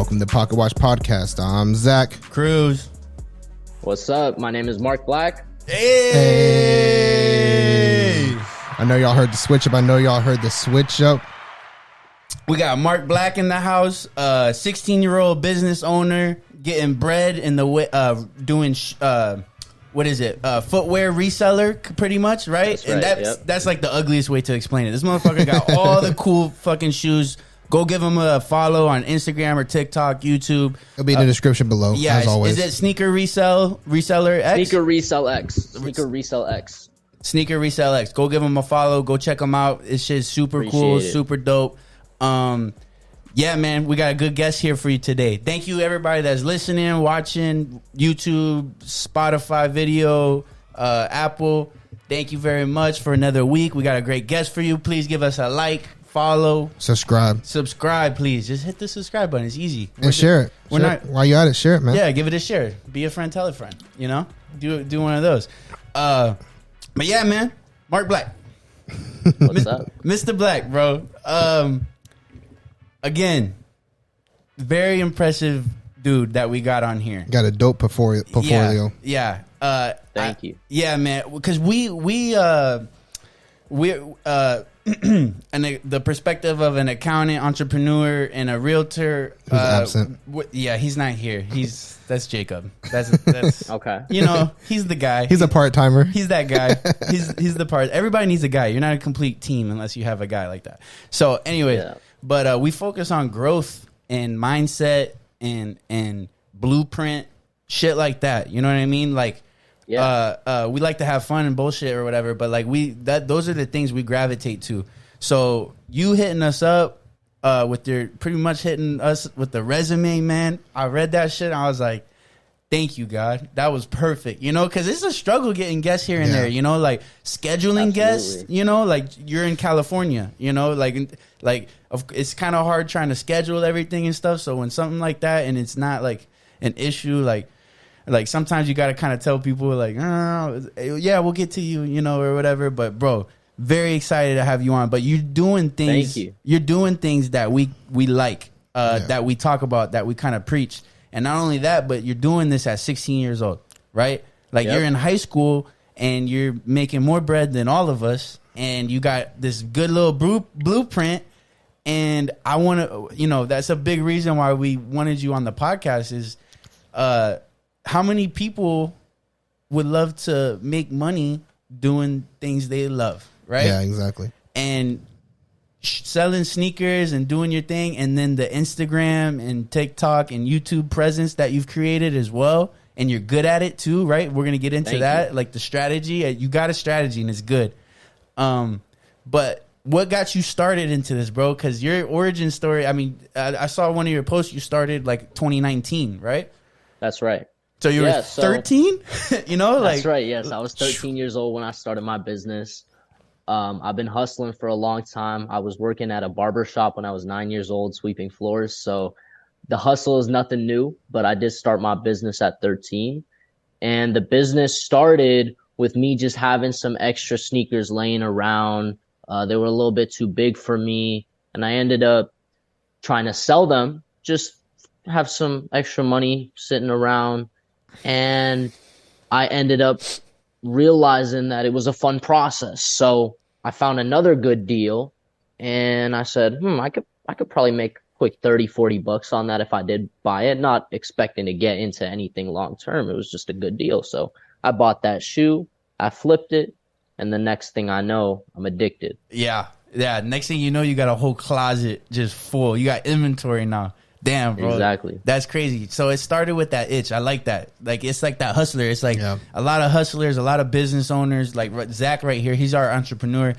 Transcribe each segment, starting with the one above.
Welcome to Pocket Watch Podcast. I'm Zach Cruz. What's up? My name is Mark Black. Hey! I know y'all heard the switch up. We got Mark Black in the house, 16-year-old business owner, getting bread in the way, doing footwear reseller, pretty much, right? That's right, And that's like the ugliest way to explain it. This motherfucker got all the cool fucking shoes. Go give him a follow on Instagram or TikTok, YouTube. It'll be in the description below, as always. Is it Sneakerresellx? Sneakerresellx. Sneakerresellx. Go give him a follow. Go check him out. This shit's super cool, super dope. Yeah, man, we got a good guest here for you today. Thank you, everybody that's listening, watching, YouTube, Spotify video, Apple. Thank you very much for another week. We got a great guest for you. Please give us a like, follow, subscribe, please. Just hit the subscribe button. It's easy. And share it. While you at it, share it, man. Yeah, give it a share. Be a friend, tell a friend. You know, do one of those. But yeah, man, Mark Black. What's up, Mr. Black, bro? Again, very impressive dude that we got on here. Got a dope portfolio. Yeah. Thank you. Yeah, man. Because we and the perspective of an accountant, entrepreneur, and a realtor. Who's absent? Yeah, he's not here. That's Jacob. That's okay. You know, he's the guy. He's a part timer. He's that guy. He's the part. Everybody needs a guy. You're not a complete team unless you have a guy like that. So anyway. Yeah. But we focus on growth and mindset and blueprint, shit like that. You know what I mean? Like, we like to have fun and bullshit or whatever. But like those are the things we gravitate to. So you hitting us up pretty much hitting us with the resume, man. I read that shit and I was like, thank you, God. That was perfect. You know, because it's a struggle getting guests here and there, you know, like scheduling guests, you know, like you're in California, you know, like it's kind of hard trying to schedule everything and stuff. So when something like that and it's not like an issue, like sometimes you got to kind of tell people like, oh, yeah, we'll get to you, you know, or whatever. But bro, very excited to have you on. But you're doing things. Thank you. You're doing things that we like, that we talk about, that we kind of preach. And not only that, but you're doing this at 16 years old, right? Like you're in high school and you're making more bread than all of us. And you got this good little blueprint. And I want to, you know, that's a big reason why we wanted you on the podcast is how many people would love to make money doing things they love, right? Yeah, exactly. And selling sneakers and doing your thing, and then the Instagram and TikTok and YouTube presence that you've created as well, and you're good at it too, right? We're gonna get into that, like the strategy. You got a strategy and it's good. But what got you started into this, bro? Because your origin story, I mean, I saw one of your posts. You started like 2019, right? That's right. So you were 13, you know? That's right. Yes, I was 13 years old when I started my business. I've been hustling for a long time. I was working at a barber shop when I was 9 years old, sweeping floors. So the hustle is nothing new, but I did start my business at 13. And the business started with me just having some extra sneakers laying around. They were a little bit too big for me. And I ended up trying to sell them, just have some extra money sitting around. And I ended up realizing that it was a fun process. So I found another good deal and I said, I could probably make quick 30-40 bucks on that if I did buy it, not expecting to get into anything long term. It was just a good deal. So I bought that shoe, I flipped it, and the next thing I know, I'm addicted. Yeah. Next thing you know, you got a whole closet just full. You got inventory now. Damn, bro. Exactly. That's crazy. So it started with that itch. I like that. Like, it's like that hustler. It's like a lot of hustlers, a lot of business owners, like Zach right here. He's our entrepreneur.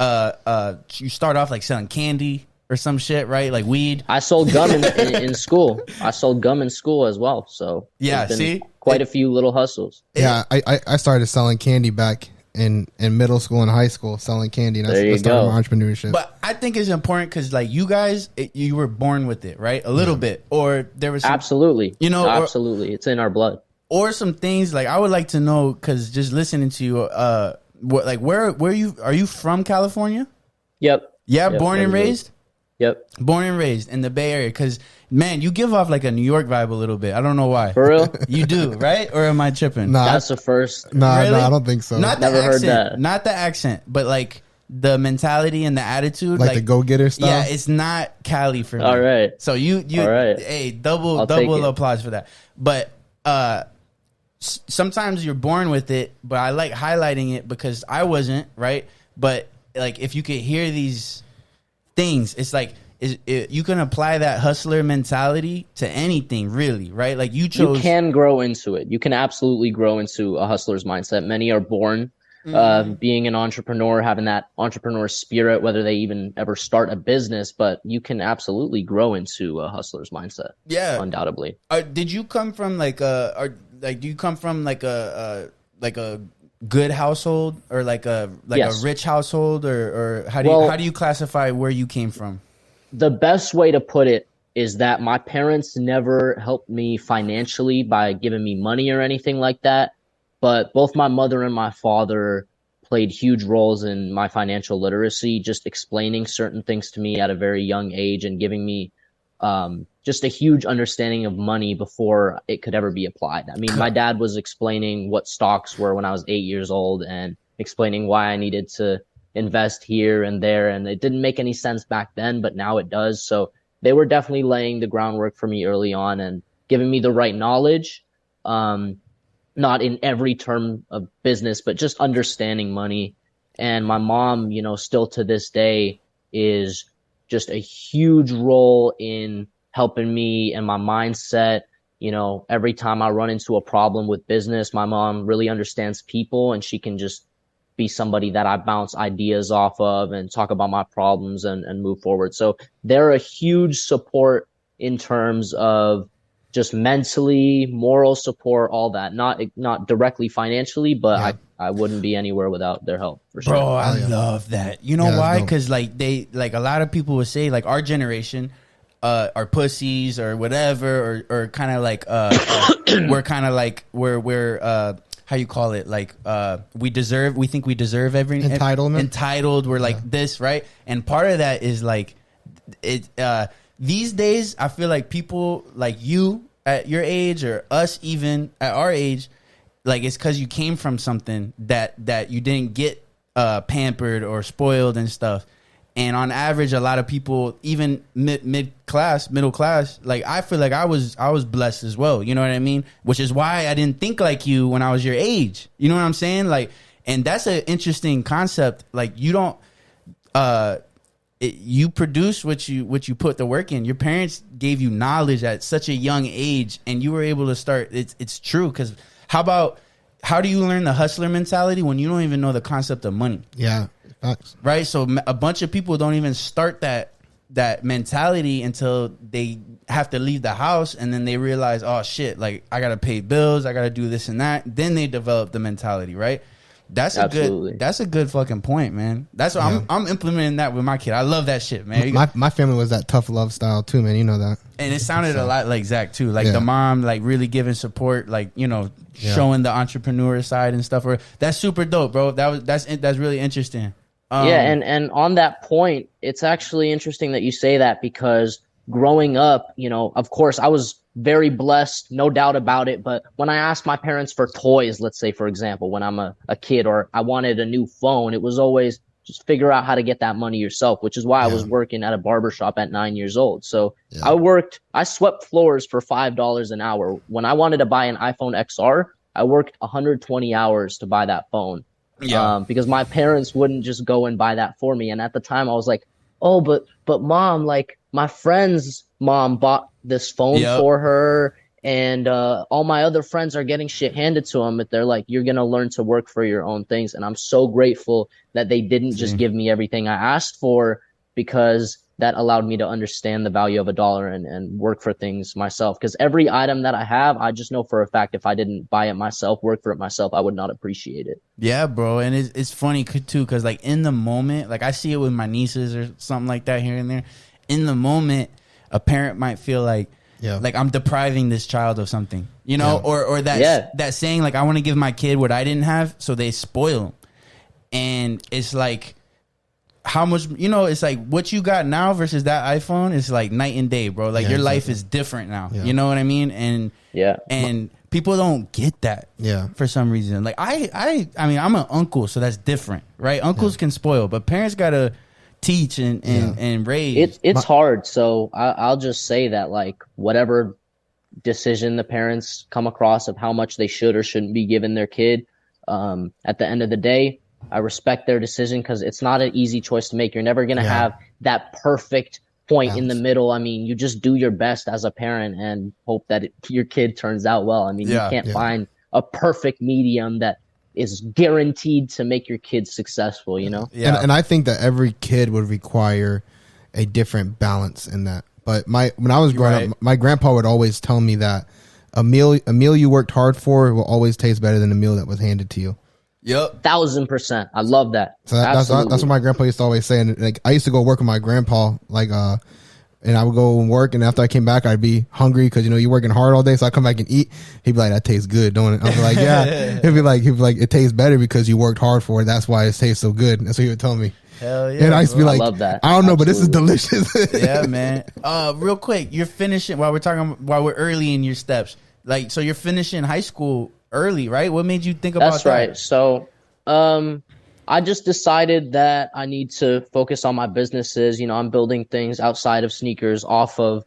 You start off like selling candy or some shit, right? Like weed. I sold gum in school. I sold gum in school as well. So yeah, see? Quite a few little hustles. Yeah, I started selling candy back in middle school and high school, selling candy, and I started my entrepreneurship. But I think it's important because like you guys, you were born with it, right? A little bit, or there was some, absolutely, you know, absolutely, it's in our blood. Or some things like I would like to know because just listening to you, where are you from California? Yep. Yeah, born and raised. Yep. Born and raised in the Bay Area because Man, you give off like a New York vibe a little bit. I don't know why. For real? You do, right? Or am I tripping? Nah, That's the first. Nah, Really? nah, I don't think so. Not Never the heard accent. that. Not the accent, but like the mentality and the attitude. Like the go-getter style? Yeah, it's not Cali for me. All right. So you, All right. hey, I'll double take it. applause for that. But sometimes you're born with it, but I like highlighting it because I wasn't, right? But like if you could hear these things, it's like you can apply that hustler mentality to anything, really, right? Like you chose. You can grow into it. You can absolutely grow into a hustler's mindset. Many are born being an entrepreneur, having that entrepreneur spirit, whether they even ever start a business, but you can absolutely grow into a hustler's mindset. Yeah, undoubtedly. Did you come from do you come from like a good household or like Yes. a rich household or how do you classify where you came from? The best way to put it is that my parents never helped me financially by giving me money or anything like that. But both my mother and my father played huge roles in my financial literacy, just explaining certain things to me at a very young age and giving me just a huge understanding of money before it could ever be applied. I mean, my dad was explaining what stocks were when I was 8 years old and explaining why I needed to invest here and there. And it didn't make any sense back then, but now it does. So they were definitely laying the groundwork for me early on and giving me the right knowledge. Not in every term of business, but just understanding money. And my mom, still to this day is just a huge role in helping me and my mindset. Every time I run into a problem with business, my mom really understands people and she can just be somebody that I bounce ideas off of and talk about my problems and move forward. So they're a huge support in terms of just mentally, moral support, all that. Not directly financially, but yeah. I wouldn't be anywhere without their help for sure. Bro, I love that. You know why? Because like a lot of people would say like our generation are pussies or whatever, or kind of like we're kind of like we're how you call it, like we think we deserve every entitled. We're like this, right? And part of that is like it. These days, I feel like people like you at your age or us even at our age, like it's because you came from something that you didn't get pampered or spoiled and stuff. And on average, a lot of people, even middle class, like I feel like I was blessed as well. You know what I mean? Which is why I didn't think like you when I was your age. You know what I'm saying? Like, and that's an interesting concept. Like you don't. You produce what you put the work in. Your parents gave you knowledge at such a young age, and you were able to start. It's true, because how do you learn the hustler mentality when you don't even know the concept of money? Yeah, facts. Right. So a bunch of people don't even start that mentality until they have to leave the house, and then they realize, oh shit, like I gotta pay bills, I gotta do this and that. Then they develop the mentality, right? That's a good fucking point, man. That's what I'm implementing that with my kid. I love that shit, man. My family was that tough love style too, man. You know that. And it sounded a lot like Zach too. Like the mom, like really giving support, like showing the entrepreneur side and stuff. That's super dope, bro. That's really interesting. And on that point, it's actually interesting that you say that, because growing up, of course, I was very blessed, no doubt about it. But when I asked my parents for toys, let's say, for example, when I'm a kid, or I wanted a new phone, it was always just figure out how to get that money yourself, which is why I was working at a barbershop at 9 years old. So I swept floors for $5 an hour. When I wanted to buy an iPhone XR, I worked 120 hours to buy that phone. Because my parents wouldn't just go and buy that for me. And at the time I was like, oh, but mom, like my friend's mom bought this phone for her, and all my other friends are getting shit handed to them. But they're like, you're going to learn to work for your own things. And I'm so grateful that they didn't just give me everything I asked for, because that allowed me to understand the value of a dollar and work for things myself. Because every item that I have, I just know for a fact, if I didn't buy it myself, work for it myself, I would not appreciate it. Yeah, bro. And it's funny too, because like in the moment, like I see it with my nieces or something like that here and there. In the moment, a parent might feel like I'm depriving this child of something, or that saying like, I want to give my kid what I didn't have, so they spoil him. And it's like, how much, it's like what you got now versus that iPhone is like night and day, bro. Like your life is different now. Yeah. You know what I mean? And people don't get that. Yeah. For some reason. Like I mean, I'm an uncle, so that's different, right? Uncles can spoil, but parents gotta teach and raise. It's hard. So I'll just say that, like, whatever decision the parents come across of how much they should or shouldn't be giving their kid, at the end of the day, I respect their decision, because it's not an easy choice to make. You're never going to have that perfect point in the middle. I mean, you just do your best as a parent and hope that your kid turns out well. I mean, you can't find a perfect medium that is guaranteed to make your kid successful, Yeah. And I think that every kid would require a different balance in that. But when I was growing up, my grandpa would always tell me that a meal you worked hard for will always taste better than a meal that was handed to you. Yep. 1000%. I love that. So that's what my grandpa used to always say. And like, I used to go work with my grandpa, and I would go and work, and after I came back, I'd be hungry because you're working hard all day. So I come back and eat. He'd be like, "That tastes good, don't it?" I'd be like, "Yeah." He'd be like, "It tastes better because you worked hard for it. That's why it tastes so good." That's what he would tell me. Hell yeah! And I used to be like, I love that. I don't know, but this is delicious. Yeah, man. Real quick, you're finishing while we're early in your steps. Like, so you're finishing high school early, right? What made you think about that? That's right. So, I just decided that I need to focus on my businesses. I'm building things outside of sneakers or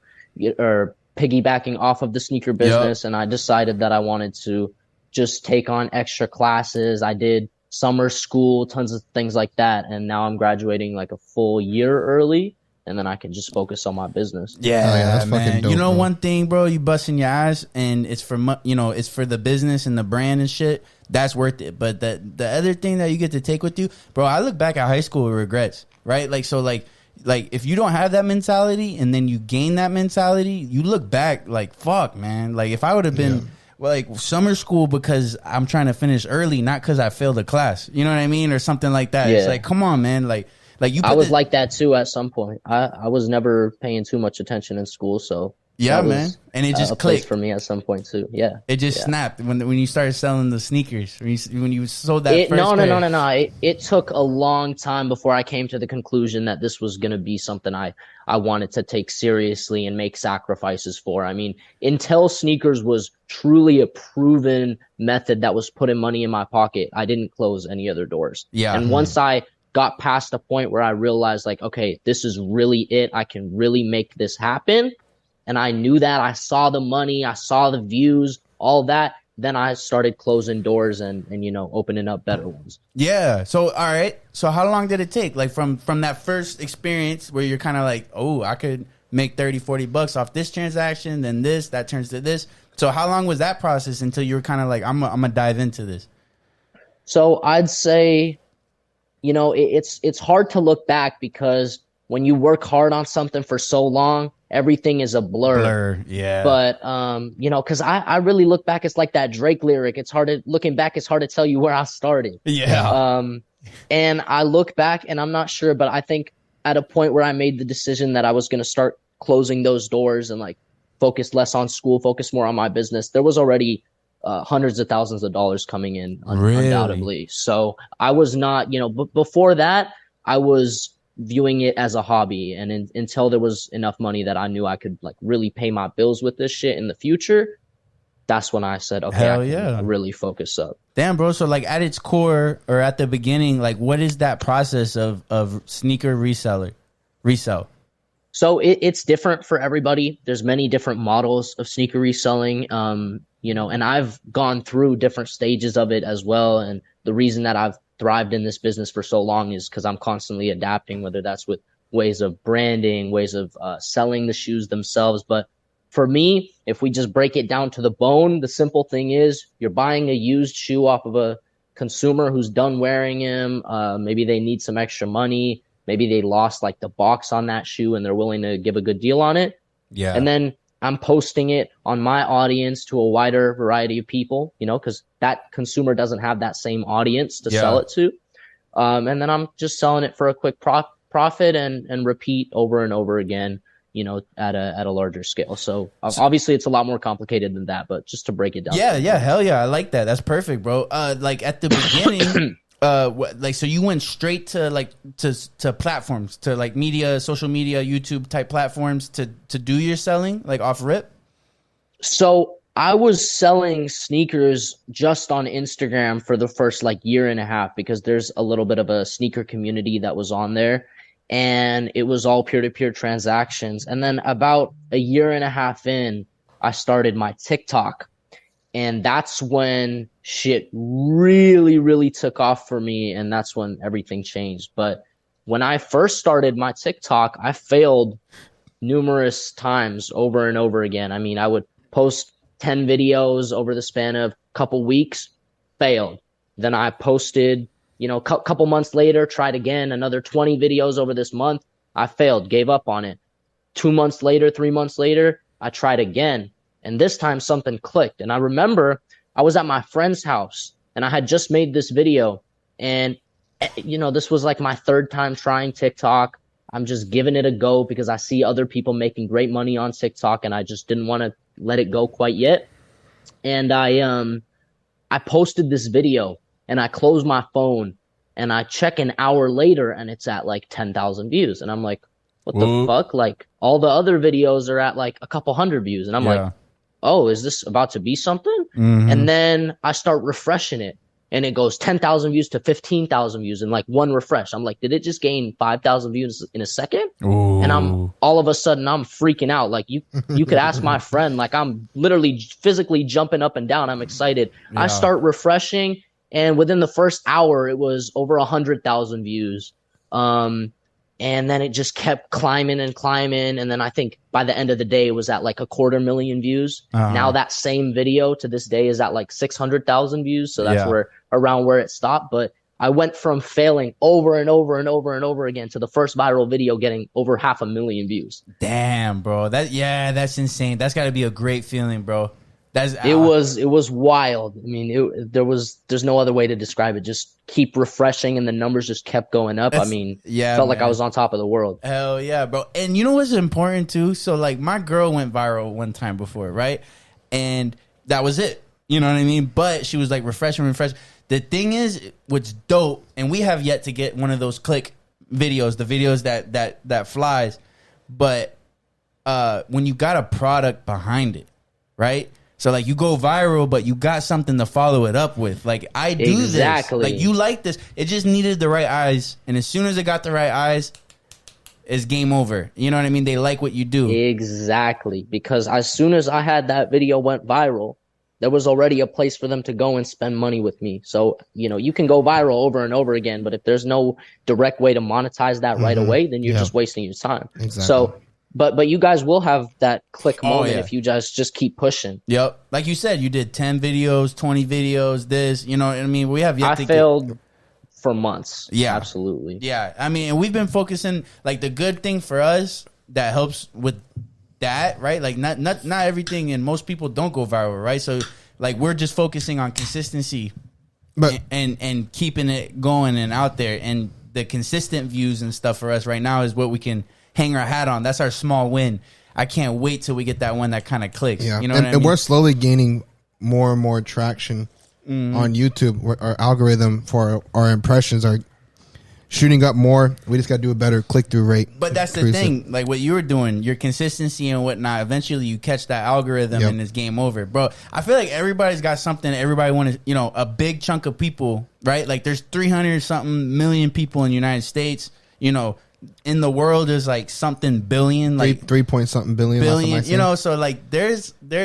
piggybacking off of the sneaker business. Yep. And I decided that I wanted to just take on extra classes. I did summer school, tons of things like that. And now I'm graduating like a full year early. And then I can just focus on my business. Yeah, that's man. Fucking dope, bro. One thing, bro, you busting your ass, and it's for it's for the business and the brand and shit. That's worth it. But the other thing that you get to take with you, bro, I look back at high school with regrets, right? Like, so like if you don't have that mentality and then you gain that mentality, you look back like, fuck, man. Like, if I would have been like summer school because I'm trying to finish early, not because I failed a class, you know what I mean, or something like that. Yeah. It's like, come on, man, like. I was like that too at some point. I was never paying too much attention in school, so man, and it just clicked for me at some point too. Yeah, it just snapped when you started selling the sneakers. When you sold that first No. It took a long time before I came to the conclusion that this was going to be something I wanted to take seriously and make sacrifices for. I mean, until sneakers was truly a proven method that was putting money in my pocket, I didn't close any other doors. Yeah, and once I got past the point where I realized, like, okay, this is really it. I can really make this happen. And I knew that. I saw the money. I saw the views, all that. Then I started closing doors and opening up better ones. Yeah. So, all right. So how long did it take? Like from that first experience where you're kind of like, oh, I could make $30-$40 off this transaction, then that turns to this. So how long was that process until you were kind of like, I'm going to dive into this? So I'd say, it's hard to look back, because when you work hard on something for so long, everything is a blur. Yeah. But, because I really look back, it's like that Drake lyric. Looking back, it's hard to tell you where I started. Yeah. And I look back and I'm not sure, but I think at a point where I made the decision that I was going to start closing those doors and like focus less on school, focus more on my business, there was already hundreds of thousands of dollars coming in, undoubtedly. So I was not, before that, I was viewing it as a hobby. And until there was enough money that I knew I could like really pay my bills with this shit in the future, that's when I said, okay, I can really focus up. Damn, bro. So like at its core, or at the beginning, like what is that process of sneaker resell? So it's different for everybody. There's many different models of sneaker reselling. And I've gone through different stages of it as well. And the reason that I've thrived in this business for so long is because I'm constantly adapting, whether that's with ways of branding, ways of selling the shoes themselves. But for me, if we just break it down to the bone, the simple thing is you're buying a used shoe off of a consumer who's done wearing him. Maybe they need some extra money. Maybe they lost like the box on that shoe and they're willing to give a good deal on it. Yeah. And then I'm posting it on my audience to a wider variety of people, because that consumer doesn't have that same audience to sell it to. And then I'm just selling it for a quick profit and repeat over and over again, at a larger scale. So obviously it's a lot more complicated than that, but just to break it down. Yeah. Hell yeah. I like that. That's perfect, bro. Like at the beginning, so you went straight to like to platforms, to like media, social media, YouTube type platforms to do your selling, like off rip? So I was selling sneakers just on Instagram for the first like year and a half, because there's a little bit of a sneaker community that was on there, and it was all peer-to-peer transactions. And then about a year and a half in, I started my TikTok. And that's when shit really, really took off for me. And that's when everything changed. But when I first started my TikTok, I failed numerous times over and over again. I mean, I would post 10 videos over the span of a couple weeks, failed. Then I posted, couple months later, tried again, another 20 videos over this month. I failed, gave up on it. 2 months later, 3 months later, I tried again. And this time something clicked. And I remember I was at my friend's house and I had just made this video. And, this was like my third time trying TikTok. I'm just giving it a go because I see other people making great money on TikTok, and I just didn't want to let it go quite yet. And I posted this video and I closed my phone and I check an hour later and it's at like 10,000 views. And I'm like, what the fuck? Like all the other videos are at like a couple hundred views. And I'm like, oh, is this about to be something? Mm-hmm. And then I start refreshing it and it goes 10,000 views to 15,000 views in like one refresh. I'm like, did it just gain 5,000 views in a second? Ooh. And all of a sudden I'm freaking out. Like you could ask my friend, like I'm literally physically jumping up and down. I'm excited. Yeah. I start refreshing and within the first hour it was over 100,000 views. And then it just kept climbing and climbing. And then I think by the end of the day, it was at like 250,000 views. Now that same video to this day is at like 600,000 views. So that's around where it stopped. But I went from failing over and over and over and over again to the first viral video getting over 500,000 views. Damn, bro. That's insane. That's got to be a great feeling, bro. It was wild. I mean, there's no other way to describe it. Just keep refreshing and the numbers just kept going up. I mean, felt like I was on top of the world. Hell yeah, bro. And you know what's important too? So like my girl went viral one time before, right? And that was it. You know what I mean? But she was like refresh. The thing is, what's dope, and we have yet to get one of those click videos, the videos that flies. But when you got a product behind it, right? So, like, you go viral, but you got something to follow it up with. Like, I do this. Like, you like this. It just needed the right eyes. And as soon as it got the right eyes, it's game over. You know what I mean? They like what you do. Exactly. Because as soon as I had that video went viral, there was already a place for them to go and spend money with me. So, you can go viral over and over again, but if there's no direct way to monetize that right away, then you're just wasting your time. Exactly. So, But you guys will have that click moment if you guys just keep pushing. Yep. Like you said, you did 10 videos, 20 videos, this, you know what I mean? We have yet to failed for months. Yeah. Absolutely. Yeah. I mean, and we've been focusing, like the good thing for us that helps with that, right? Like not everything, and most people don't go viral, right? So like we're just focusing on consistency and keeping it going and out there. And the consistent views and stuff for us right now is what we can hang our hat on. That's our small win. I can't wait till we get that one that kind of clicks. Yeah. You know what I mean? And we're slowly gaining more and more traction on YouTube. Our algorithm for our impressions are shooting up more. We just got to do a better click-through rate. But that's the thing. Like what you were doing, your consistency and whatnot, eventually you catch that algorithm and it's game over. Bro, I feel like everybody's got something. Everybody wants, a big chunk of people, right? Like there's 300-something million people in the United States, in the world there's like something billion, like 3 point something billion, so like there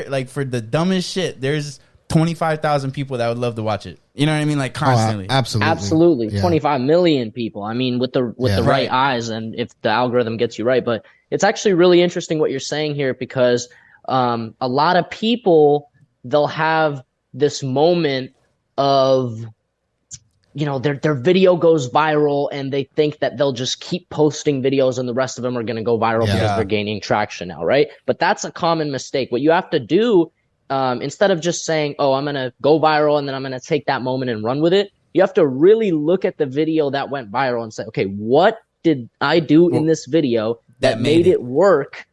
like for the dumbest shit, there's 25,000 people that would love to watch it. You know what I mean? Like constantly. Absolutely. Yeah. 25 million people. I mean, with the right eyes, and if the algorithm gets you right. But it's actually really interesting what you're saying here, because a lot of people, they'll have this moment of, their video goes viral and they think that they'll just keep posting videos and the rest of them are going to go viral because they're gaining traction now, right? But that's a common mistake. What you have to do, instead of just saying, oh, I'm going to go viral and then I'm going to take that moment and run with it, you have to really look at the video that went viral and say, okay, what did I do in this video that made it work?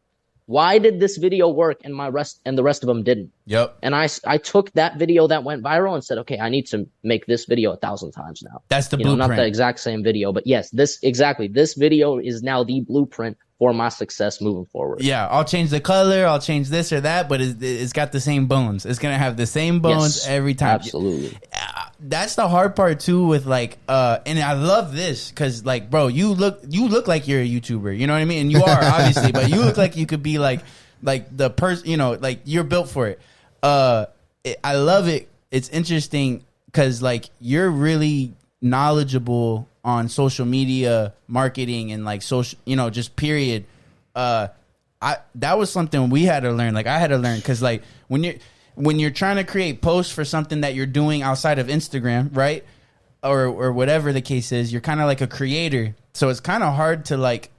Why did this video work and the rest of them didn't? Yep. And I took that video that went viral and said, okay, I need to make this video 1,000 times now. That's the blueprint. Not the exact same video, but yes, this video is now the blueprint for my success moving forward. Yeah, I'll change the color, I'll change this or that, but it's got the same bones. It's gonna have the same bones every time. Absolutely. That's the hard part too with like and I love this because like, bro, you look like you're a YouTuber, you know what I mean? And you are obviously, but you look like you could be like the person, you know, like you're built for it. I love it. It's interesting because like you're really knowledgeable on social media marketing and like social, you know, just period. That was something we had to learn. Like I had to learn because like when you're trying to create posts for something that you're doing outside of Instagram, right? Or whatever the case is, you're kind of like a creator. So it's kind of hard to like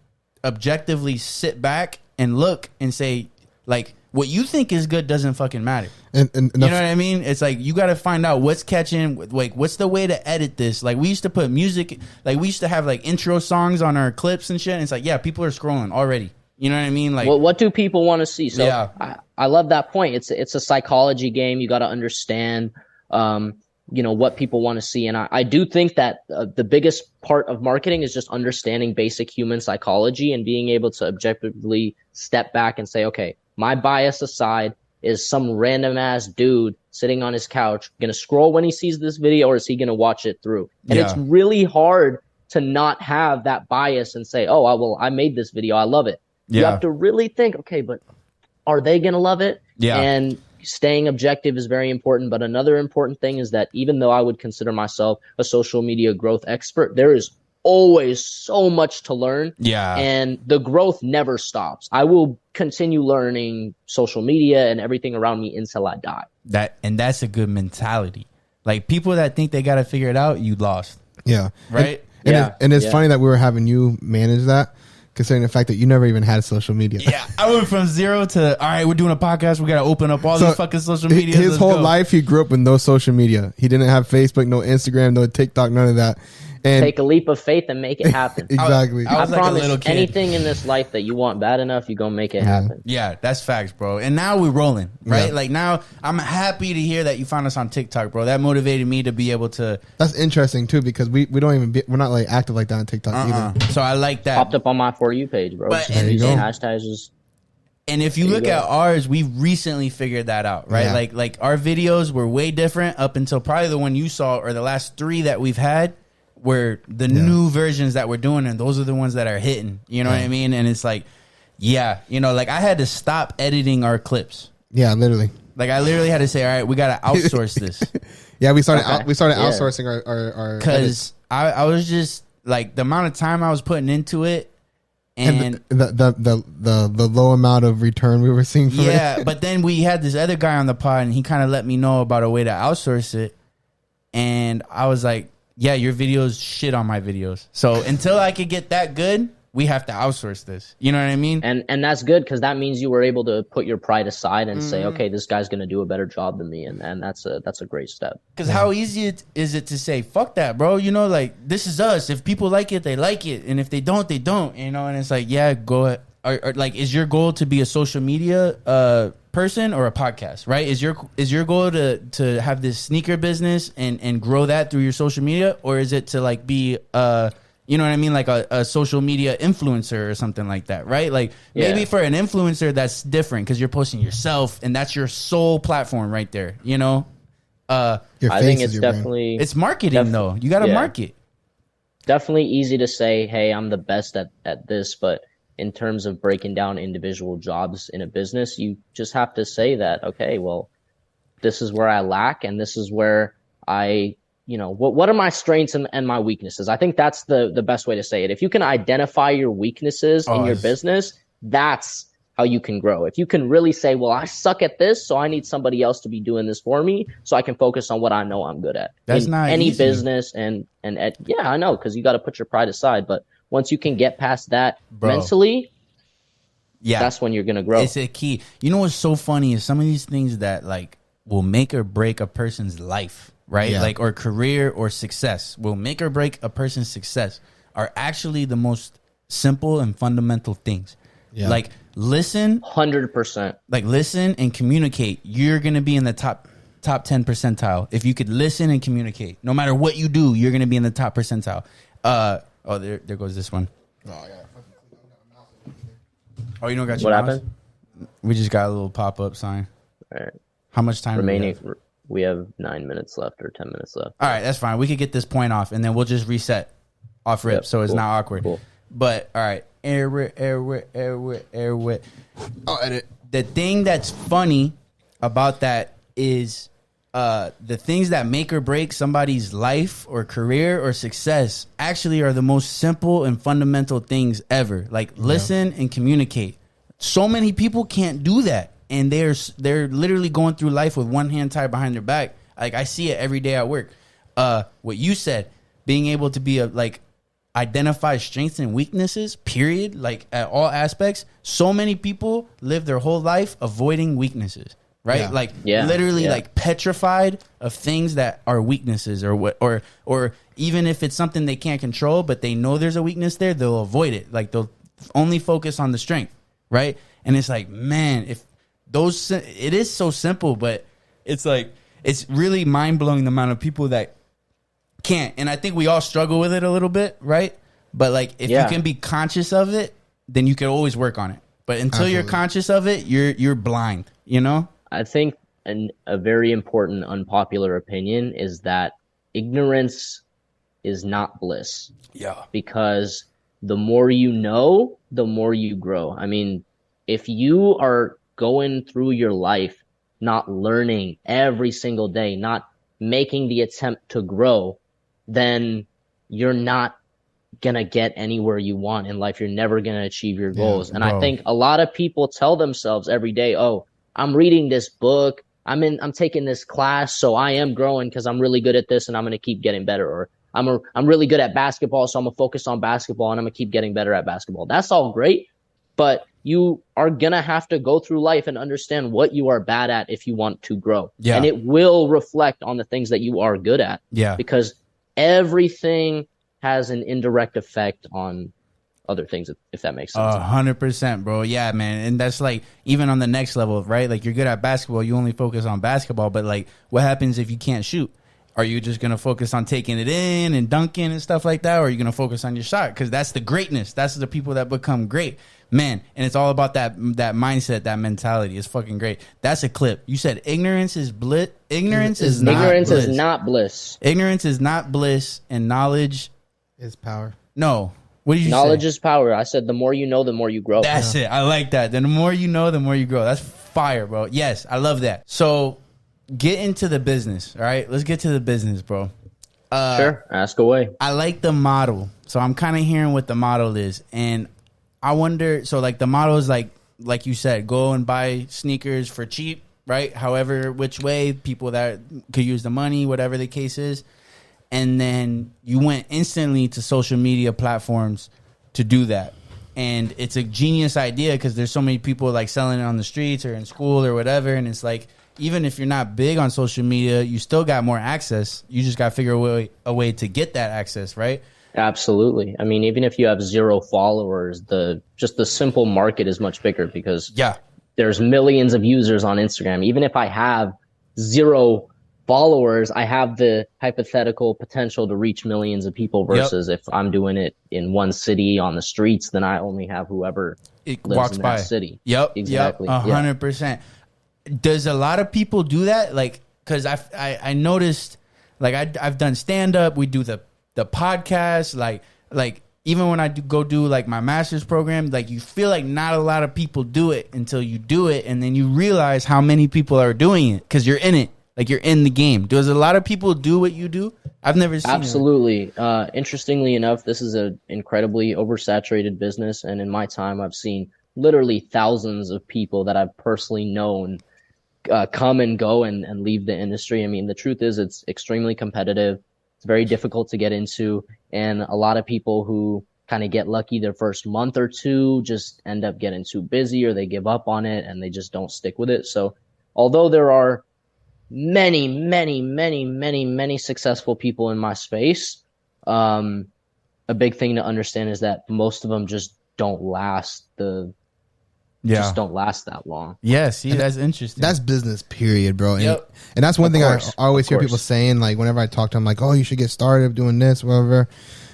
objectively sit back and look and say like what you think is good doesn't fucking matter. And you know what I mean? It's like you got to find out what's catching. Like what's the way to edit this? Like we used to put music. Like we used to have like intro songs on our clips and shit. And it's like, yeah, people are scrolling already. You know what I mean? Like, well, what do people want to see? So yeah. I love that point. It's a psychology game. You got to understand, what people want to see. And I do think that the biggest part of marketing is just understanding basic human psychology and being able to objectively step back and say, okay, my bias aside, is some random ass dude sitting on his couch going to scroll when he sees this video, or is he going to watch it through? And it's really hard to not have that bias and say, oh, I made this video. I love it. Yeah. You have to really think, okay, but are they going to love it? Yeah. And staying objective is very important. But another important thing is that even though I would consider myself a social media growth expert, there is always so much to learn. Yeah. And the growth never stops. I will continue learning social media and everything around me until I die. That's a good mentality. Like people that think they got to figure it out, you lost. Yeah. Right? And it's funny that we were having you manage that, considering the fact that you never even had social media. Yeah, I went from zero to, all right, we're doing a podcast. We got to open up all these fucking social media. His whole life, he grew up with no social media. He didn't have Facebook, no Instagram, no TikTok, none of that. And take a leap of faith and make it happen. Exactly. I promise anything in this life that you want bad enough, you're going to make it happen. Yeah, that's facts, bro. And now we're rolling, right? Yeah. Like now I'm happy to hear that you found us on TikTok, bro. That motivated me to be able to. That's interesting too, because we don't even we're not like active like that on TikTok either. So I like that. Popped up on my For You page, bro. But, there you go. Hashtags just. And if you look at ours, we recently figured that out, right? Yeah. Like our videos were way different up until probably the one you saw, or the last 3 that we've had. Were the new versions that we're doing, and those are the ones that are hitting. You know what I mean? And it's like, like I had to stop editing our clips. Yeah, literally. Like I literally had to say, all right, we got to outsource this. Yeah, we started outsourcing our because I was just like the amount of time I was putting into it, and the low amount of return we were seeing from it. But then we had this other guy on the pod, and he kind of let me know about a way to outsource it, and I was like, yeah, your videos shit on my videos. So until I could get that good, we have to outsource this. You know what I mean? And that's good, because that means you were able to put your pride aside and say, okay, this guy's going to do a better job than me. And that's a great step. Because how easy is it to say, fuck that, bro? You know, like, this is us. If people like it, they like it. And if they don't, they don't. You know, and it's like, yeah, go ahead. Or like, is your goal to be a social media person or a podcast, right? Is your goal to have this sneaker business and grow that through your social media, or is it to like be you know what I mean, like a social media influencer or something like that, right? Like maybe for an influencer that's different because you're posting yourself and that's your sole platform right there, you know. I think it's definitely it's marketing though. You got to market. Definitely easy to say, hey, I'm the best at this, but in terms of breaking down individual jobs in a business, you just have to say that, okay, well, this is where I lack, and this is where what are my strengths and my weaknesses? I think that's the best way to say it. If you can identify your weaknesses in your business, that's how you can grow. If you can really say, well, I suck at this, so I need somebody else to be doing this for me so I can focus on what I know I'm good at. That's not any easy. Business and I know, because you got to put your pride aside, but once you can get past that mentally, that's when you're going to grow. It's a key. You know what's so funny is some of these things that like will make or break a person's life, right? Yeah. Like, or career or success will make or break a person's success are actually the most simple and fundamental things. Yeah. Like listen, 100%. like listen and communicate. You're gonna be in the top 10 percentile if you could listen and communicate. No matter what you do, you're gonna be in the top percentile. There goes this one. Oh, you don't got your What mouse? happened? We just got a little pop up sign. All right. How much time Remaining, do we have? we have 9 minutes left or 10 minutes left. All right, that's fine. We could get this point off, and then we'll just reset off rip, Yep, so it's cool, not awkward. cool. But all right, air. I'll edit. The thing that's funny about that is the things that make or break somebody's life or career or success actually are the most simple and fundamental things ever. Like listen and communicate. So many people can't do that, and they're literally going through life with one hand tied behind their back. Like I see it every day at work. What you said, being able to be identify strengths and weaknesses, period, like at all aspects. So many people live their whole life avoiding weaknesses, right? Yeah. Literally like petrified of things that are weaknesses or even if it's something they can't control, but they know there's a weakness there, they'll avoid it. Like they'll only focus on the strength, right? And it's like, man, it is so simple, but it's like, it's really mind blowing the amount of people that can't. And I think we all struggle with it a little bit, right? But like if you can be conscious of it, then you can always work on it. But until you're conscious of it, you're blind, you know? I think a very important unpopular opinion is that ignorance is not bliss. Yeah. Because the more you know, the more you grow. I mean, if you are going through your life not learning every single day, not making the attempt to grow, then you're not going to get anywhere you want in life. You're never going to achieve your goals. And I think a lot of people tell themselves every day, oh, I'm reading this book. I'm taking this class, so I am growing because I'm really good at this and I'm going to keep getting better. Or I'm really good at basketball, so I'm going to focus on basketball and I'm going to keep getting better at basketball. That's all great, but you are going to have to go through life and understand what you are bad at if you want to grow. Yeah. And it will reflect on the things that you are good at. Yeah. Because everything has an indirect effect on other things, if that makes sense. 100%, bro. Yeah, man. And that's like, even on the next level, right? Like you're good at basketball, you only focus on basketball, but like what happens if you can't shoot? Are you just going to focus on taking it in and dunking and stuff like that? Or are you going to focus on your shot? Because that's the greatness. That's the people that become great. Man, and it's all about that mindset, that mentality. It's fucking great. That's a clip. You said ignorance is bliss. Ignorance is not bliss. Ignorance is not bliss, and knowledge is power. No. What did you say? Knowledge is power. I said the more you know, the more you grow. That's it. I like that. The more you know, the more you grow. That's fire, bro. Yes, I love that. So get into the business, all right? Let's get to the business, bro. Sure. Ask away. I like the model. So I'm kind of hearing what the model is. And I wonder, so like the model is like you said, go and buy sneakers for cheap, right? However, which way, people that could use the money, whatever the case is. And then you went instantly to social media platforms to do that. And it's a genius idea because there's so many people like selling it on the streets or in school or whatever. And it's like, even if you're not big on social media, you still got more access. You just got to figure a way to get that access, right? Absolutely. I mean, even if you have 0 followers, the simple market is much bigger because there's millions of users on Instagram. Even if I have 0 followers, I have the hypothetical potential to reach millions of people versus if I'm doing it in one city on the streets, then I only have whoever lives walks in by that city. Yep. Exactly. 100%. Does a lot of people do that? Like, because I noticed, like I've done stand up. We do the podcast. Like even when I go do like my master's program, like you feel like not a lot of people do it until you do it, and then you realize how many people are doing it because you're in it. Like you're in the game. Does a lot of people do what you do? I've never seen Absolutely. Interestingly enough, this is an incredibly oversaturated business, and in my time, I've seen literally thousands of people that I've personally known come and go and leave the industry. I mean, the truth is it's extremely competitive. It's very difficult to get into. And a lot of people who kind of get lucky their first month or two just end up getting too busy or they give up on it and they just don't stick with it. So although there are many successful people in my space, a big thing to understand is that most of them just don't last the just don't last that long. Yeah, see, that's interesting. That's business, period, bro. Yep. And that's one thing I always hear course. people saying, like, whenever I talk to them, like, oh, you should get started doing this, whatever.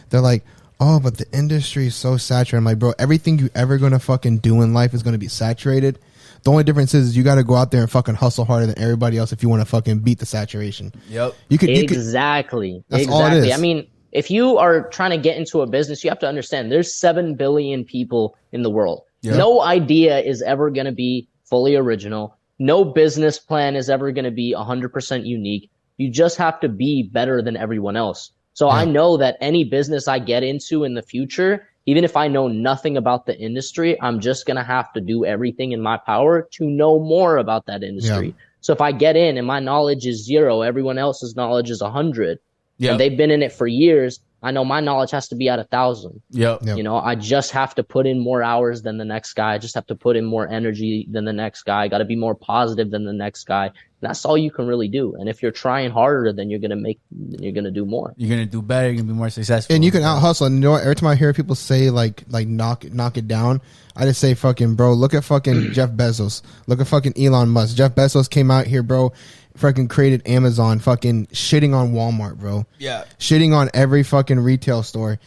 They're like, oh, but the industry is so saturated. I'm like, bro, everything you ever going to fucking do in life is going to be saturated. The only difference is you got to go out there and fucking hustle harder than everybody else if you want to fucking beat the saturation. Yep. Exactly. That's all it is. I mean, if you are trying to get into a business, you have to understand there's 7 billion people in the world. Yep. No idea is ever going to be fully original. No business plan is ever going to be 100% unique. You just have to be better than everyone else. So I know that any business I get into in the future, even if I know nothing about the industry, I'm just going to have to do everything in my power to know more about that industry. Yeah. So if I get in and my knowledge is 0, everyone else's knowledge is 100, and they've been in it for years, I know my knowledge has to be at 1,000. Yep. You know, I just have to put in more hours than the next guy. I just have to put in more energy than the next guy. I got to be more positive than the next guy. That's all you can really do. And if you're trying harder, then you're going to do more. You're going to do better. You're going to be more successful. And you can out hustle. And you know what? Every time I hear people say like knock it down, I just say fucking, bro, look at fucking Jeff Bezos. Look at fucking Elon Musk. Jeff Bezos came out here, bro, fucking created Amazon, fucking shitting on Walmart, bro. Yeah. Shitting on every fucking retail store.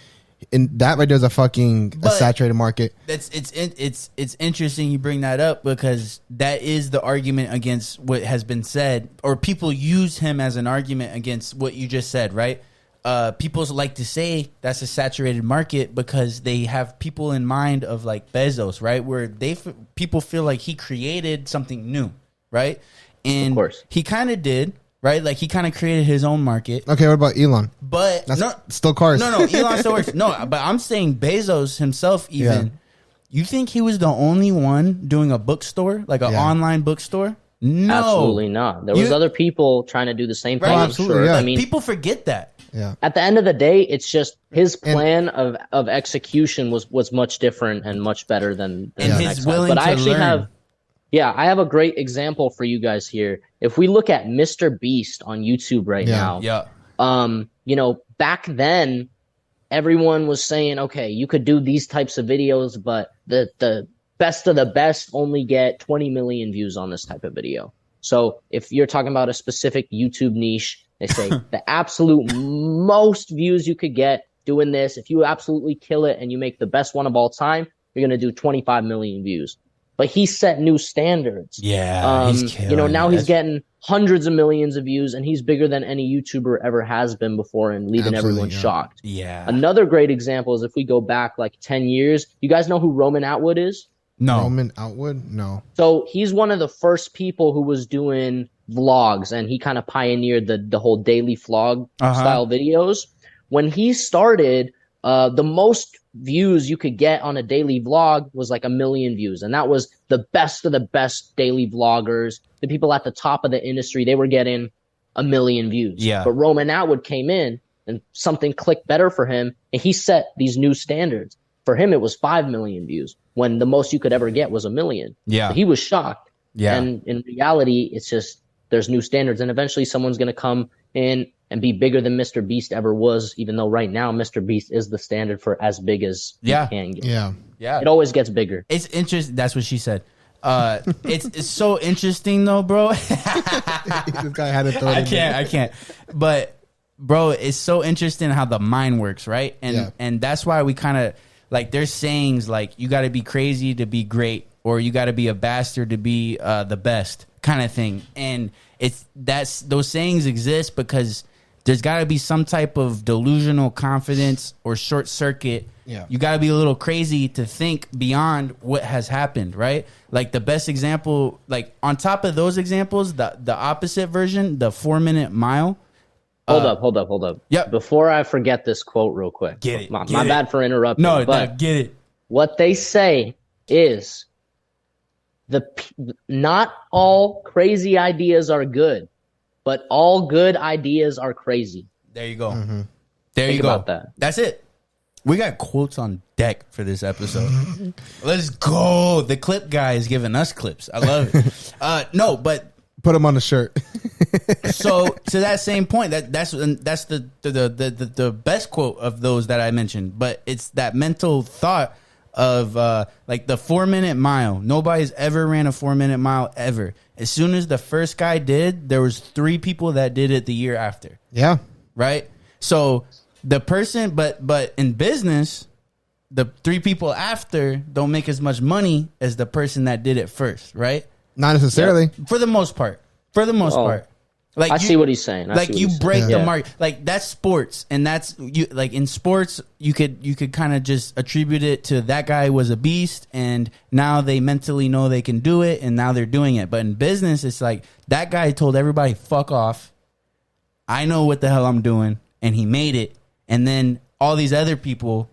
And that right there's a saturated market. It's interesting you bring that up because that is the argument against what has been said, or people use him as an argument against what you just said, right? People like to say that's a saturated market because they have people in mind of like Bezos, right? Where people feel like he created something new, right? And of course. He kind of did. Right, like he kind of created his own market. Okay, what about Elon? But that's still cars. No, Elon still works. No, but I'm saying Bezos himself. Even you think he was the only one doing a bookstore, like an online bookstore? No, absolutely not. There was other people trying to do the same thing. Right, absolutely. Sure. Yeah. I mean, people forget that. Yeah. At the end of the day, it's just his plan of execution was much different and much better than and the his next willing one. But to I actually learn. I have a great example for you guys here. If we look at Mr. Beast on YouTube right now, you know, back then everyone was saying, okay, you could do these types of videos, but the best of the best only get 20 million views on this type of video. So if you're talking about a specific YouTube niche, they say the absolute most views you could get doing this, if you absolutely kill it and you make the best one of all time, you're going to do 25 million views. But he set new standards. Yeah, he's killing. You know, now he's getting hundreds of millions of views, and he's bigger than any YouTuber ever has been before, and leaving everyone shocked. Yeah. Another great example is if we go back like 10 years. You guys know who Roman Atwood is? No. Roman Atwood? No. So he's one of the first people who was doing vlogs, and he kind of pioneered the whole daily vlog style videos. When he started, the most views you could get on a daily vlog was like 1 million views. And that was the best of the best daily vloggers. The people at the top of the industry, they were getting 1 million views. Yeah. But Roman Atwood came in and something clicked better for him. And he set these new standards. For him, it was 5 million views when the most you could ever get was 1 million. Yeah. So he was shocked. Yeah. And in reality, it's just there's new standards. And eventually someone's going to come in and be bigger than Mr. Beast ever was, even though right now Mr. Beast is the standard for as big as you can get. Yeah. It always gets bigger. It's interesting. That's what she said. It's so interesting though, bro. This guy had to throw it in. I can't. But bro, it's so interesting how the mind works, right? And that's why we kind of like there's sayings like you got to be crazy to be great, or you got to be a bastard to be the best kind of thing. And those sayings exist because there's got to be some type of delusional confidence or short circuit. Yeah. You got to be a little crazy to think beyond what has happened, right? Like the best example, like on top of those examples, the opposite version, the 4-minute mile. Hold up. Yep. Before I forget this quote real quick. Get it. My bad for interrupting. No, but get it. What they say is not all crazy ideas are good, but all good ideas are crazy. There you go. Mm-hmm. There Think you go. about that. That's it. We got quotes on deck for this episode. Let's go. The clip guy is giving us clips. I love it. No, but put them on the shirt. So to that same point, that's the best quote of those that I mentioned. But it's that mental thought of like the 4-minute mile. Nobody's ever ran a 4-minute mile ever. As soon as the first guy did, there was 3 people that did it the year after. Yeah. Right? So the person, but in business, the 3 people after don't make as much money as the person that did it first, right? Not necessarily. Yeah. For the most part. Like I see what he's saying. You break the market. Like that's sports, and that's you. Like in sports, you could kind of just attribute it to that guy was a beast, and now they mentally know they can do it, and now they're doing it. But in business, it's like that guy told everybody, "Fuck off." I know what the hell I'm doing, and he made it. And then all these other people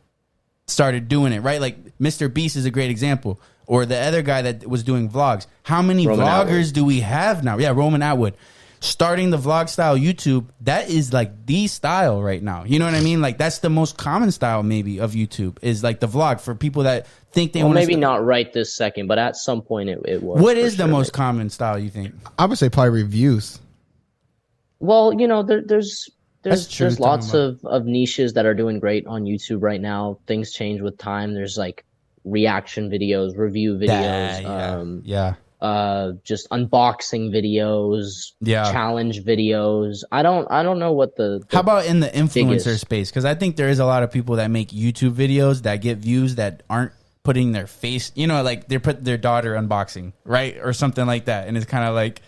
started doing it, right? Like Mr. Beast is a great example, or the other guy that was doing vlogs. How many vloggers do we have now? Yeah, Roman Atwood. Starting the vlog style YouTube, that is like the style right now. You know what I mean? Like that's the most common style maybe of YouTube is like the vlog for people that think they want to. Maybe not right this second, but at some point it was. What is the most common style you think? I would say probably reviews. Well, there's lots of niches that are doing great on YouTube right now. Things change with time. There's like reaction videos, review videos, just unboxing videos, challenge videos. I don't know what the how about in the influencer space? Because I think there is a lot of people that make YouTube videos that get views that aren't putting their face, like they put their daughter unboxing, right, or something like that, and it's kind of like.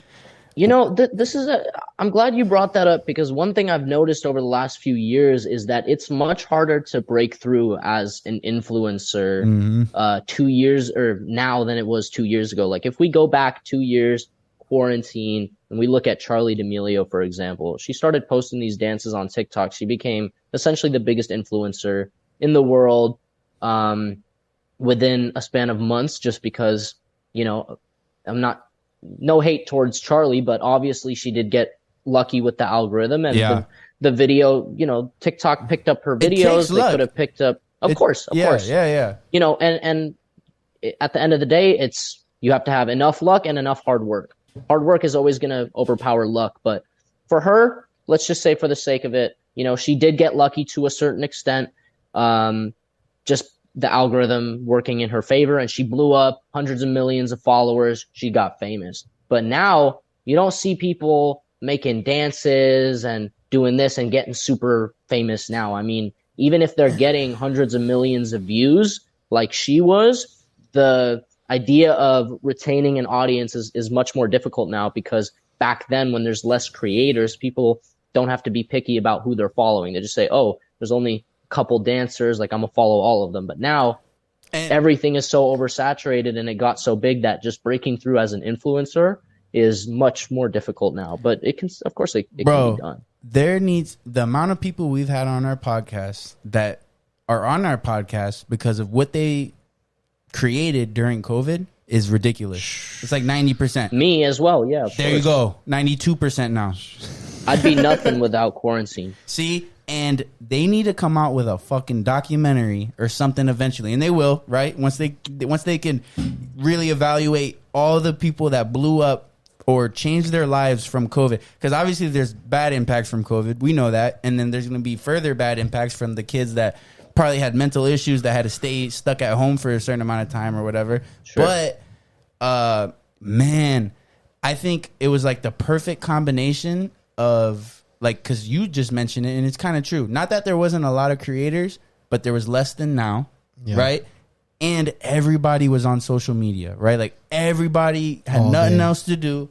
I'm glad you brought that up, because one thing I've noticed over the last few years is that it's much harder to break through as an influencer 2 years or now than it was 2 years ago. Like if we go back 2 years, quarantine, and we look at Charli D'Amelio, for example, she started posting these dances on TikTok. She became essentially the biggest influencer in the world within a span of months, just because, no hate towards Charli, but obviously she did get lucky with the algorithm, and the video, TikTok picked up her videos. They could have picked up, of course. Yeah. And at the end of the day, you have to have enough luck and enough hard work. Hard work is always going to overpower luck, but for her, let's just say for the sake of it, she did get lucky to a certain extent. Just the algorithm working in her favor, and she blew up, hundreds of millions of followers. She got famous. But now you don't see people making dances and doing this and getting super famous now. I mean, even if they're getting hundreds of millions of views like she was, the idea of retaining an audience is much more difficult now, because back then when there's less creators, people don't have to be picky about who they're following. They just say, oh, there's only couple dancers, like I'm gonna follow all of them. But now everything is so oversaturated, and it got so big that just breaking through as an influencer is much more difficult now. But it can, of course, it can be done. There needs the amount of people we've had on our podcast that are on our podcast because of what they created during COVID is ridiculous. It's like 90%. Me as well, yeah. There you go, 92% now. I'd be nothing without quarantine. See. And they need to come out with a fucking documentary or something eventually, and they will, right? Once they can really evaluate all the people that blew up or changed their lives from COVID, because obviously there's bad impacts from COVID, we know that, and then there's going to be further bad impacts from the kids that probably had mental issues that had to stay stuck at home for a certain amount of time or whatever. Sure. But man, I think it was like the perfect combination of. Like, because you just mentioned it, and it's kind of true. Not that there wasn't a lot of creators, but there was less than now, right? And everybody was on social media, right? Like, everybody had nothing else to do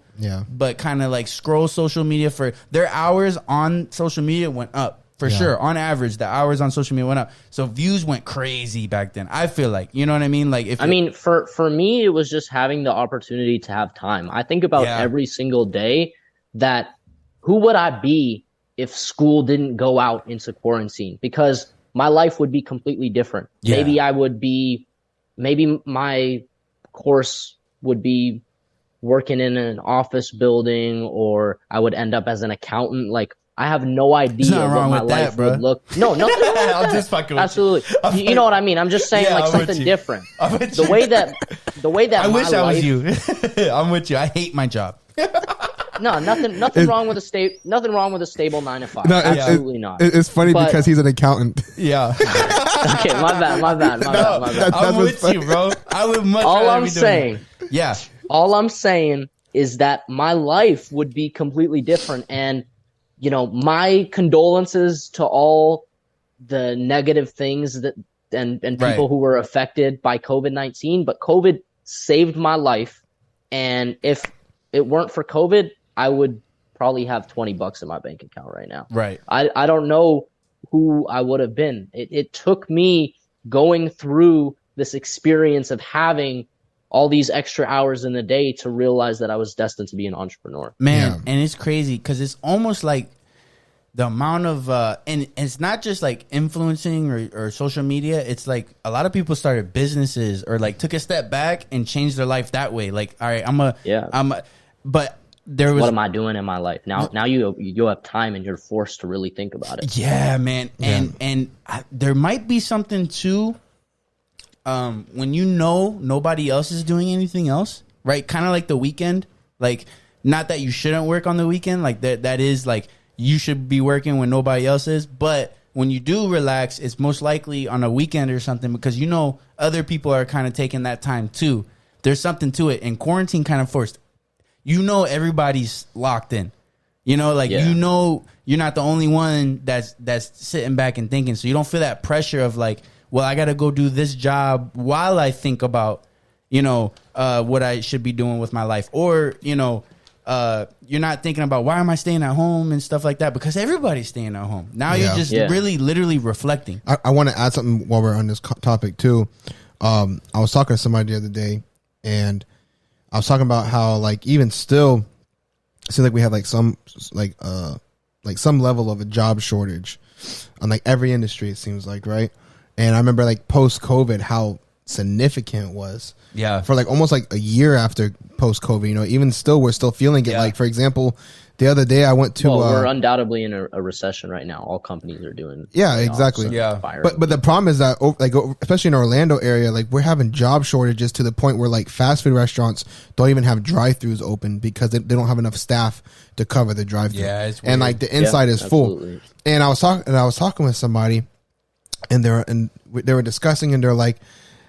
but kind of, like, scroll social media. For their hours on social media went up, for sure. On average, the hours on social media went up. So views went crazy back then, I feel like. You know what I mean? Like, for me, it was just having the opportunity to have time. I think about every single day that... Who would I be if school didn't go out into quarantine? Because my life would be completely different. Yeah. Maybe my course would be working in an office building, or I would end up as an accountant. Like, I have no idea what my life would look. No, nothing wrong with that. I'm just fucking with absolutely. You know what I mean? I'm just saying, like, something different. The way that I wish I was you. I'm with you. I hate my job. No, nothing wrong with nothing wrong with a stable 9 to 5. No, Absolutely not. It's funny because he's an accountant. Yeah. Okay, my bad. I'm with you, bro. I would much All rather I'm be doing saying. it. Yeah. All I'm saying is that my life would be completely different, and my condolences to all the negative things that and people who were affected by COVID-19, but COVID saved my life. And if it weren't for COVID, I would probably have $20 in my bank account right now. Right. I don't know who I would have been. It took me going through this experience of having all these extra hours in the day to realize that I was destined to be an entrepreneur. Man, and it's crazy because it's almost like the amount of and it's not just like influencing or social media. It's like a lot of people started businesses or like took a step back and changed their life that way. Like, all right, but there was, what am I doing in my life now? You have time and you're forced to really think about it. Yeah, man, and there might be something too. When nobody else is doing anything else, right? Kind of like the weekend. Like, not that you shouldn't work on the weekend. Like that is like. You should be working when nobody else is, but when you do relax, it's most likely on a weekend or something because other people are kind of taking that time too. There's something to it, and quarantine kind of forced. Everybody's locked in. You're not the only one that's sitting back and thinking. So you don't feel that pressure of like, well, I got to go do this job while I think about what I should be doing with my life, or you're not thinking about why am I staying at home and stuff like that because everybody's staying at home. Now you're just really literally reflecting. I want to add something while we're on this topic too. I was talking to somebody the other day and I was talking about how like even still it seems like we have like some level of a job shortage on like every industry, it seems like, right? And I remember like post COVID how significant it was. Yeah. For like almost like a year after post COVID, even still we're still feeling it. Yeah. Like for example, the other day I went to we're undoubtedly in a recession right now. All companies are doing exactly. But the problem is that like especially in Orlando area, like we're having job shortages to the point where like fast food restaurants don't even have drive-throughs open because they don't have enough staff to cover the drive-through. Yeah, it's weird. And like the inside is full. And I was talking with somebody and they were discussing and they're like,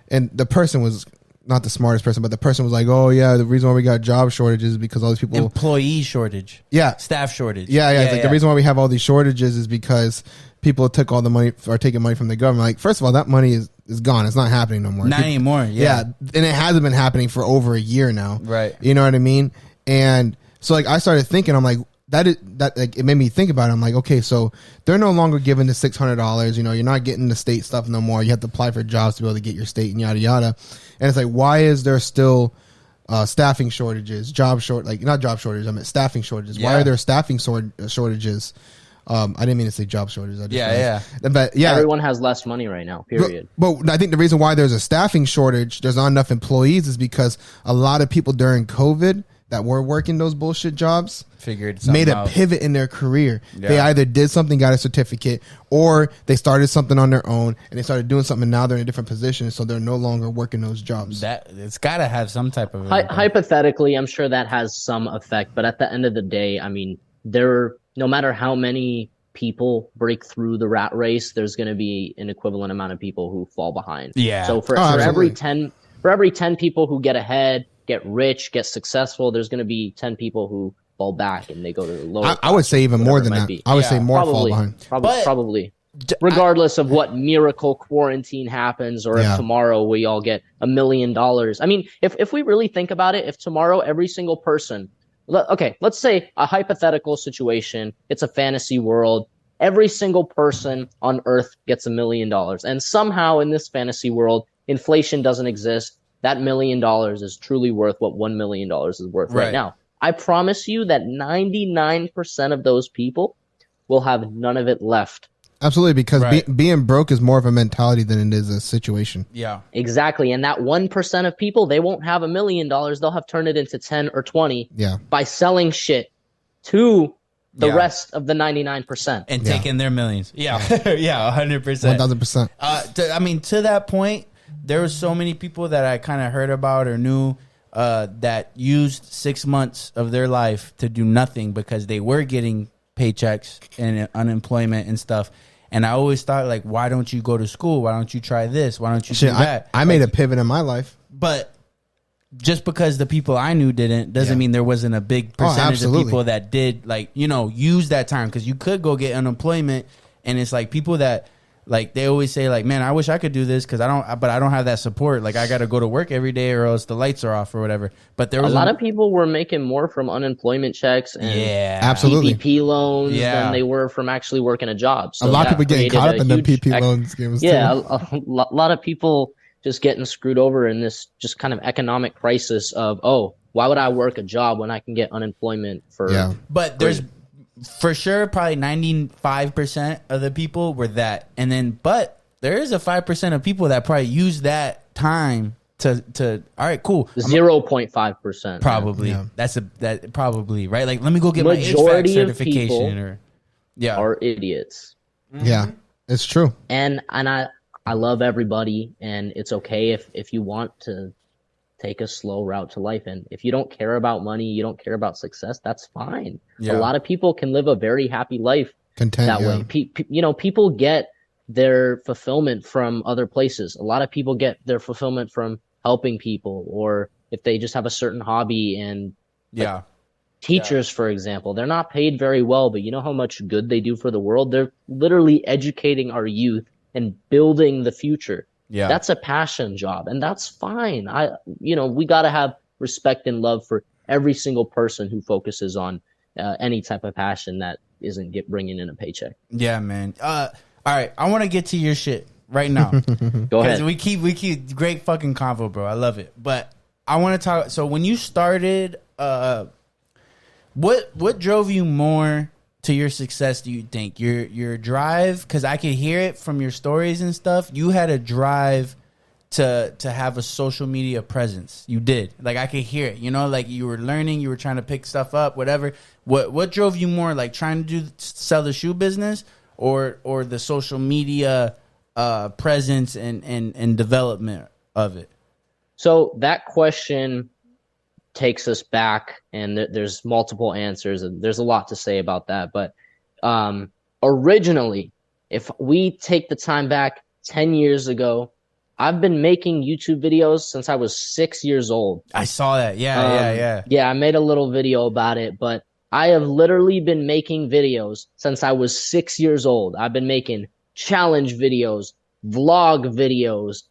and the person was not the smartest person, but the person was like, "Oh yeah, the reason why we got job shortages is because all these people employee shortage, staff shortage, the reason why we have all these shortages is because people took all the money or taking money from the government. Like first of all, that money is gone; it's not happening no more. Not anymore. Yeah, and it hasn't been happening for over a year now. Right. You know what I mean? And so like I started thinking, I'm like. That like it made me think about it. I'm like, okay, so they're no longer giving the $600. You're not getting the state stuff no more. You have to apply for jobs to be able to get your state and yada yada. And it's like, why is there still staffing shortages? Not job shortages. I meant staffing shortages. Yeah. Why are there staffing shortages? I didn't mean to say job shortages. But everyone has less money right now. Period. But I think the reason why there's a staffing shortage, there's not enough employees, is because a lot of people during COVID that were working those bullshit jobs made a pivot in their career. Yeah. They either did something, got a certificate, or they started something on their own and they started doing something, and now they're in a different position, so they're no longer working those jobs. That it's got to have some type of hypothetically, I'm sure that has some effect, but at the end of the day, I mean, no matter how many people break through the rat race, there's going to be an equivalent amount of people who fall behind. Yeah. So for every 10 people who get ahead, get rich, get successful, there's going to be 10 people who fall back and they go to the lower. I would say even more than that. I would say more fall behind. Probably. Regardless of what miracle quarantine happens, or if tomorrow we all get $1 million. I mean, if we really think about it, if tomorrow every single person, let's say a hypothetical situation, it's a fantasy world, every single person on earth gets $1 million. And somehow in this fantasy world, inflation doesn't exist. That $1 million is truly worth what $1 million is worth right now. I promise you that 99% of those people will have none of it left. Absolutely, because being broke is more of a mentality than it is a situation. Yeah, exactly. And that 1% of people, they won't have $1 million. They'll have turned it into 10 or 20 by selling shit to the rest of the 99%. And taking their millions. Yeah, 100%. 1,000%. I mean, to that point, there were so many people that I kind of heard about or knew that used 6 months of their life to do nothing because they were getting paychecks and unemployment and stuff. And I always thought, like, why don't you go to school? Why don't you try this? Why don't you do that? I made a pivot in my life. But just because the people I knew didn't doesn't mean there wasn't a big percentage of people that did, like, you know, use that time. Because you could go get unemployment, and it's like people that, like, they always say, like, man, I wish I could do this because I don't have that support. Like, I got to go to work every day or else the lights are off or whatever. But there was a lot of people were making more from unemployment checks and absolutely PPP loans than they were from actually working a job. So a lot of people getting caught up in the PPP loan schemes. Yeah, a lot of people just getting screwed over in this just kind of economic crisis of, oh, why would I work a job when I can get unemployment for? Yeah, but there's. For sure, probably 95% of the people were that. And then, but there is a 5% of people that probably use that time to all right, cool. 0.5%. Probably. Yeah. That probably, right? Like, let me go get my HVAC certification are idiots. Mm-hmm. Yeah, it's true. And I love everybody, and it's okay if you want to take a slow route to life. And if you don't care about money, you don't care about success, that's fine. Yeah. A lot of people can live a very happy life that way. People get their fulfillment from other places. A lot of people get their fulfillment from helping people, or if they just have a certain hobby. And teachers, for example, they're not paid very well, but you know how much good they do for the world? They're literally educating our youth and building the future. Yeah, that's a passion job, and that's fine. We got to have respect and love for every single person who focuses on any type of passion that isn't bringing in a paycheck. Yeah, man. All right, I want to get to your shit right now. Go ahead. We keep great fucking convo, bro. I love it. But I want to talk. So when you started, what drove you more to your success, do you think? Your drive? Because I could hear it from your stories and stuff. You had a drive to have a social media presence. You did. Like, I could hear it. You know, like, you were learning, you were trying to pick stuff up, whatever. What drove you more? Like, trying to sell the shoe business or the social media presence and development of it? So that question takes us back, and there's multiple answers, and there's a lot to say about that. But originally, if we take the time back 10 years ago, I've been making YouTube videos since I was 6 years old. I saw that. Yeah. Yeah, I made a little video about it, but I have literally been making videos since I was 6 years old. I've been making challenge videos, vlog videos,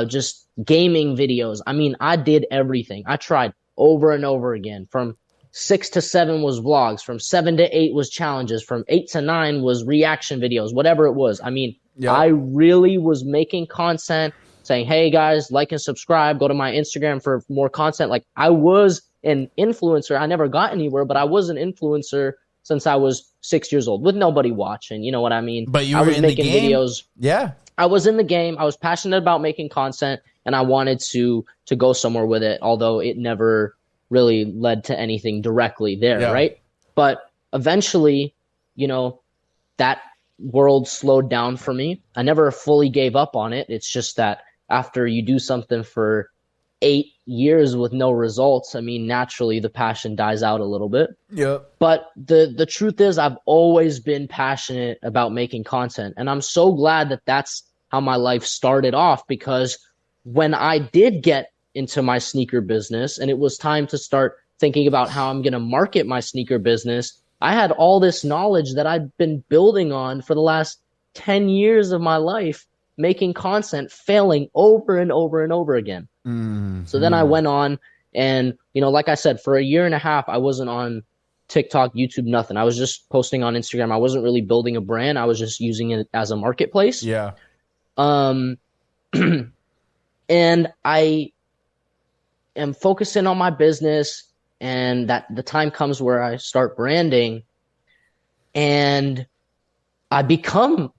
just gaming videos. I mean, I did everything. I tried over and over again. From 6 to 7 was vlogs. From 7 to 8 was challenges. From 8 to 9 was reaction videos, whatever it was. I mean, I really was making content saying, hey guys, like and subscribe, go to my Instagram for more content. Like, I was an influencer. I never got anywhere, but I was an influencer since I was 6 years old with nobody watching. You know what I mean? But I was making videos. Yeah. I was in the game. I was passionate about making content, and I wanted to go somewhere with it, although it never really led to anything directly there, right? But eventually, that world slowed down for me. I never fully gave up on it. It's just that after you do something for 8 years with no results, I mean, naturally the passion dies out a little bit. Yeah. But the truth is, I've always been passionate about making content, and I'm so glad that that's how my life started off, because when I did get into my sneaker business and it was time to start thinking about how I'm going to market my sneaker business, I had all this knowledge that I've been building on for the last 10 years of my life, making content, failing over and over and over again. Mm-hmm. So then I went on and, like I said, for a year and a half, I wasn't on TikTok, YouTube, nothing. I was just posting on Instagram. I wasn't really building a brand. I was just using it as a marketplace. Yeah. And I am focusing on my business, and that the time comes where I start branding and I become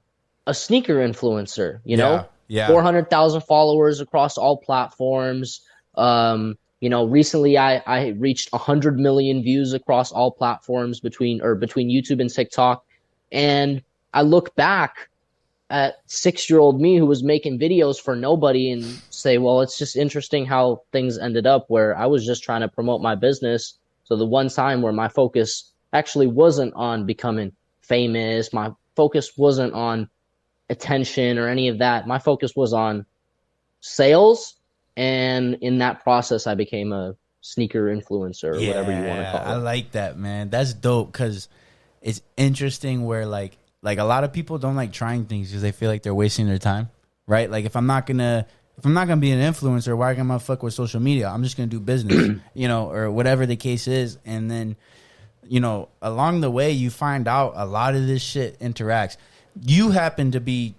a sneaker influencer, Yeah. 400,000 followers across all platforms. Recently I reached 100 million views across all platforms between YouTube and TikTok. And I look back at 6-year-old me who was making videos for nobody and say, well, it's just interesting how things ended up where I was just trying to promote my business. So the one time where my focus actually wasn't on becoming famous, my focus wasn't on attention or any of that. My focus was on sales. And in that process, I became a sneaker influencer or whatever you want to call it. I like that, man. That's dope because it's interesting where like a lot of people don't like trying things because they feel like they're wasting their time, right? Like if I'm not gonna be an influencer, why am I fuck with social media? I'm just gonna do business, or whatever the case is. And then, along the way, you find out a lot of this shit interacts. You happen to be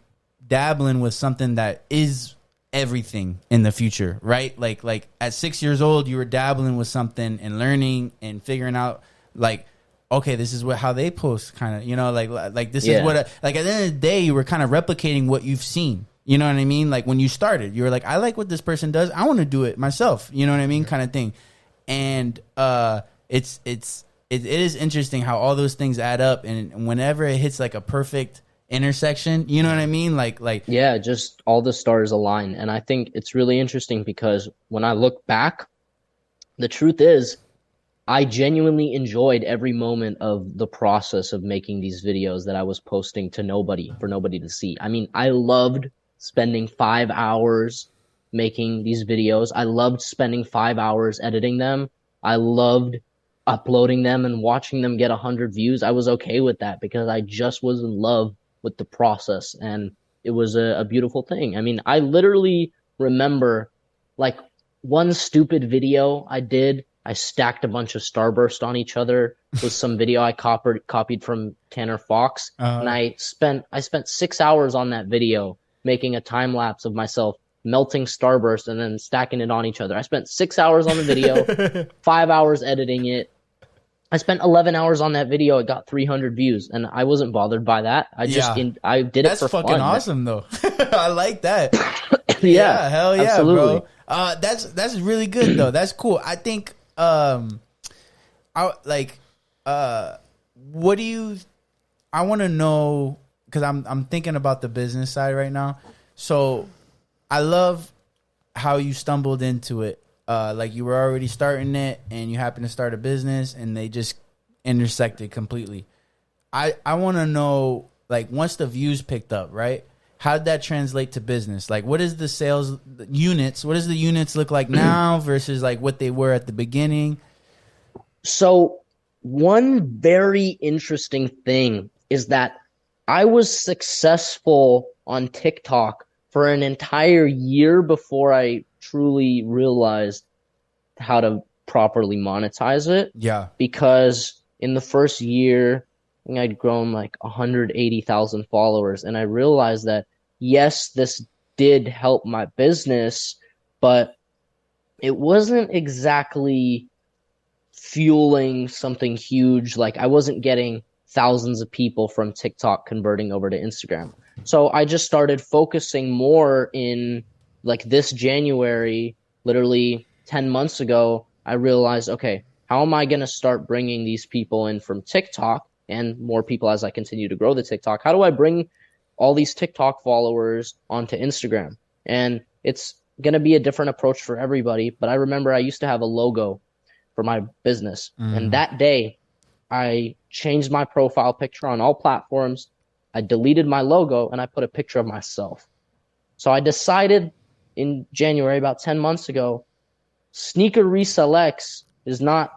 dabbling with something that is everything in the future, right? Like at 6 years old, you were dabbling with something and learning and figuring out like, okay, this is how they post, kind of, like this is what, like at the end of the day, you were kind of replicating what you've seen. You know what I mean? Like when you started, you were like, I like what this person does. I want to do it myself. You know what I mean? Kind of thing. And it is interesting how all those things add up, and whenever it hits like a perfect intersection, you know what I mean? Like yeah, just all the stars align. And I think it's really interesting because when I look back, the truth is I genuinely enjoyed every moment of the process of making these videos that I was posting to nobody, for nobody to see. I mean, I loved spending 5 hours making these videos. I loved spending 5 hours editing them. I loved uploading them and watching them get 100 views. I was okay with that because I just was in love with the process, and it was a beautiful thing. I mean, I literally remember like one stupid video I did. I stacked a bunch of Starburst on each other with some video I copied from Tanner Fox, and I spent 6 hours on that video making a time lapse of myself melting Starburst and then stacking it on each other. I spent 6 hours on the video, 5 hours editing it. I spent 11 hours on that video. It got 300 views, and I wasn't bothered by that. I did it for fun. That's fucking awesome, though. I like that. Yeah, hell yeah, absolutely. bro. That's really good though. That's cool. I think what do you? I want to know because I'm thinking about the business side right now. So I love how you stumbled into it. Like you were already starting it and you happened to start a business and they just intersected completely. I want to know, like, once the views picked up, right? How'd that translate to business? Like, what is the sales units? What does the units look like now versus like what they were at the beginning? So one very interesting thing is that I was successful on TikTok for an entire year before I truly realized how to properly monetize it. Yeah. Because in the first year, I think I'd grown like 180,000 followers. And I realized that, yes, this did help my business, but it wasn't exactly fueling something huge. Like I wasn't getting thousands of people from TikTok converting over to Instagram. So I just started focusing more in like this January, literally 10 months ago, I realized, okay, how am I going to start bringing these people in from TikTok and more people as I continue to grow the TikTok? How do I bring all these TikTok followers onto Instagram? And it's going to be a different approach for everybody. But I remember I used to have a logo for my business. And that day, I changed my profile picture on all platforms. I deleted my logo and I put a picture of myself. So I decided in January, about 10 months ago, Sneakerresellx is not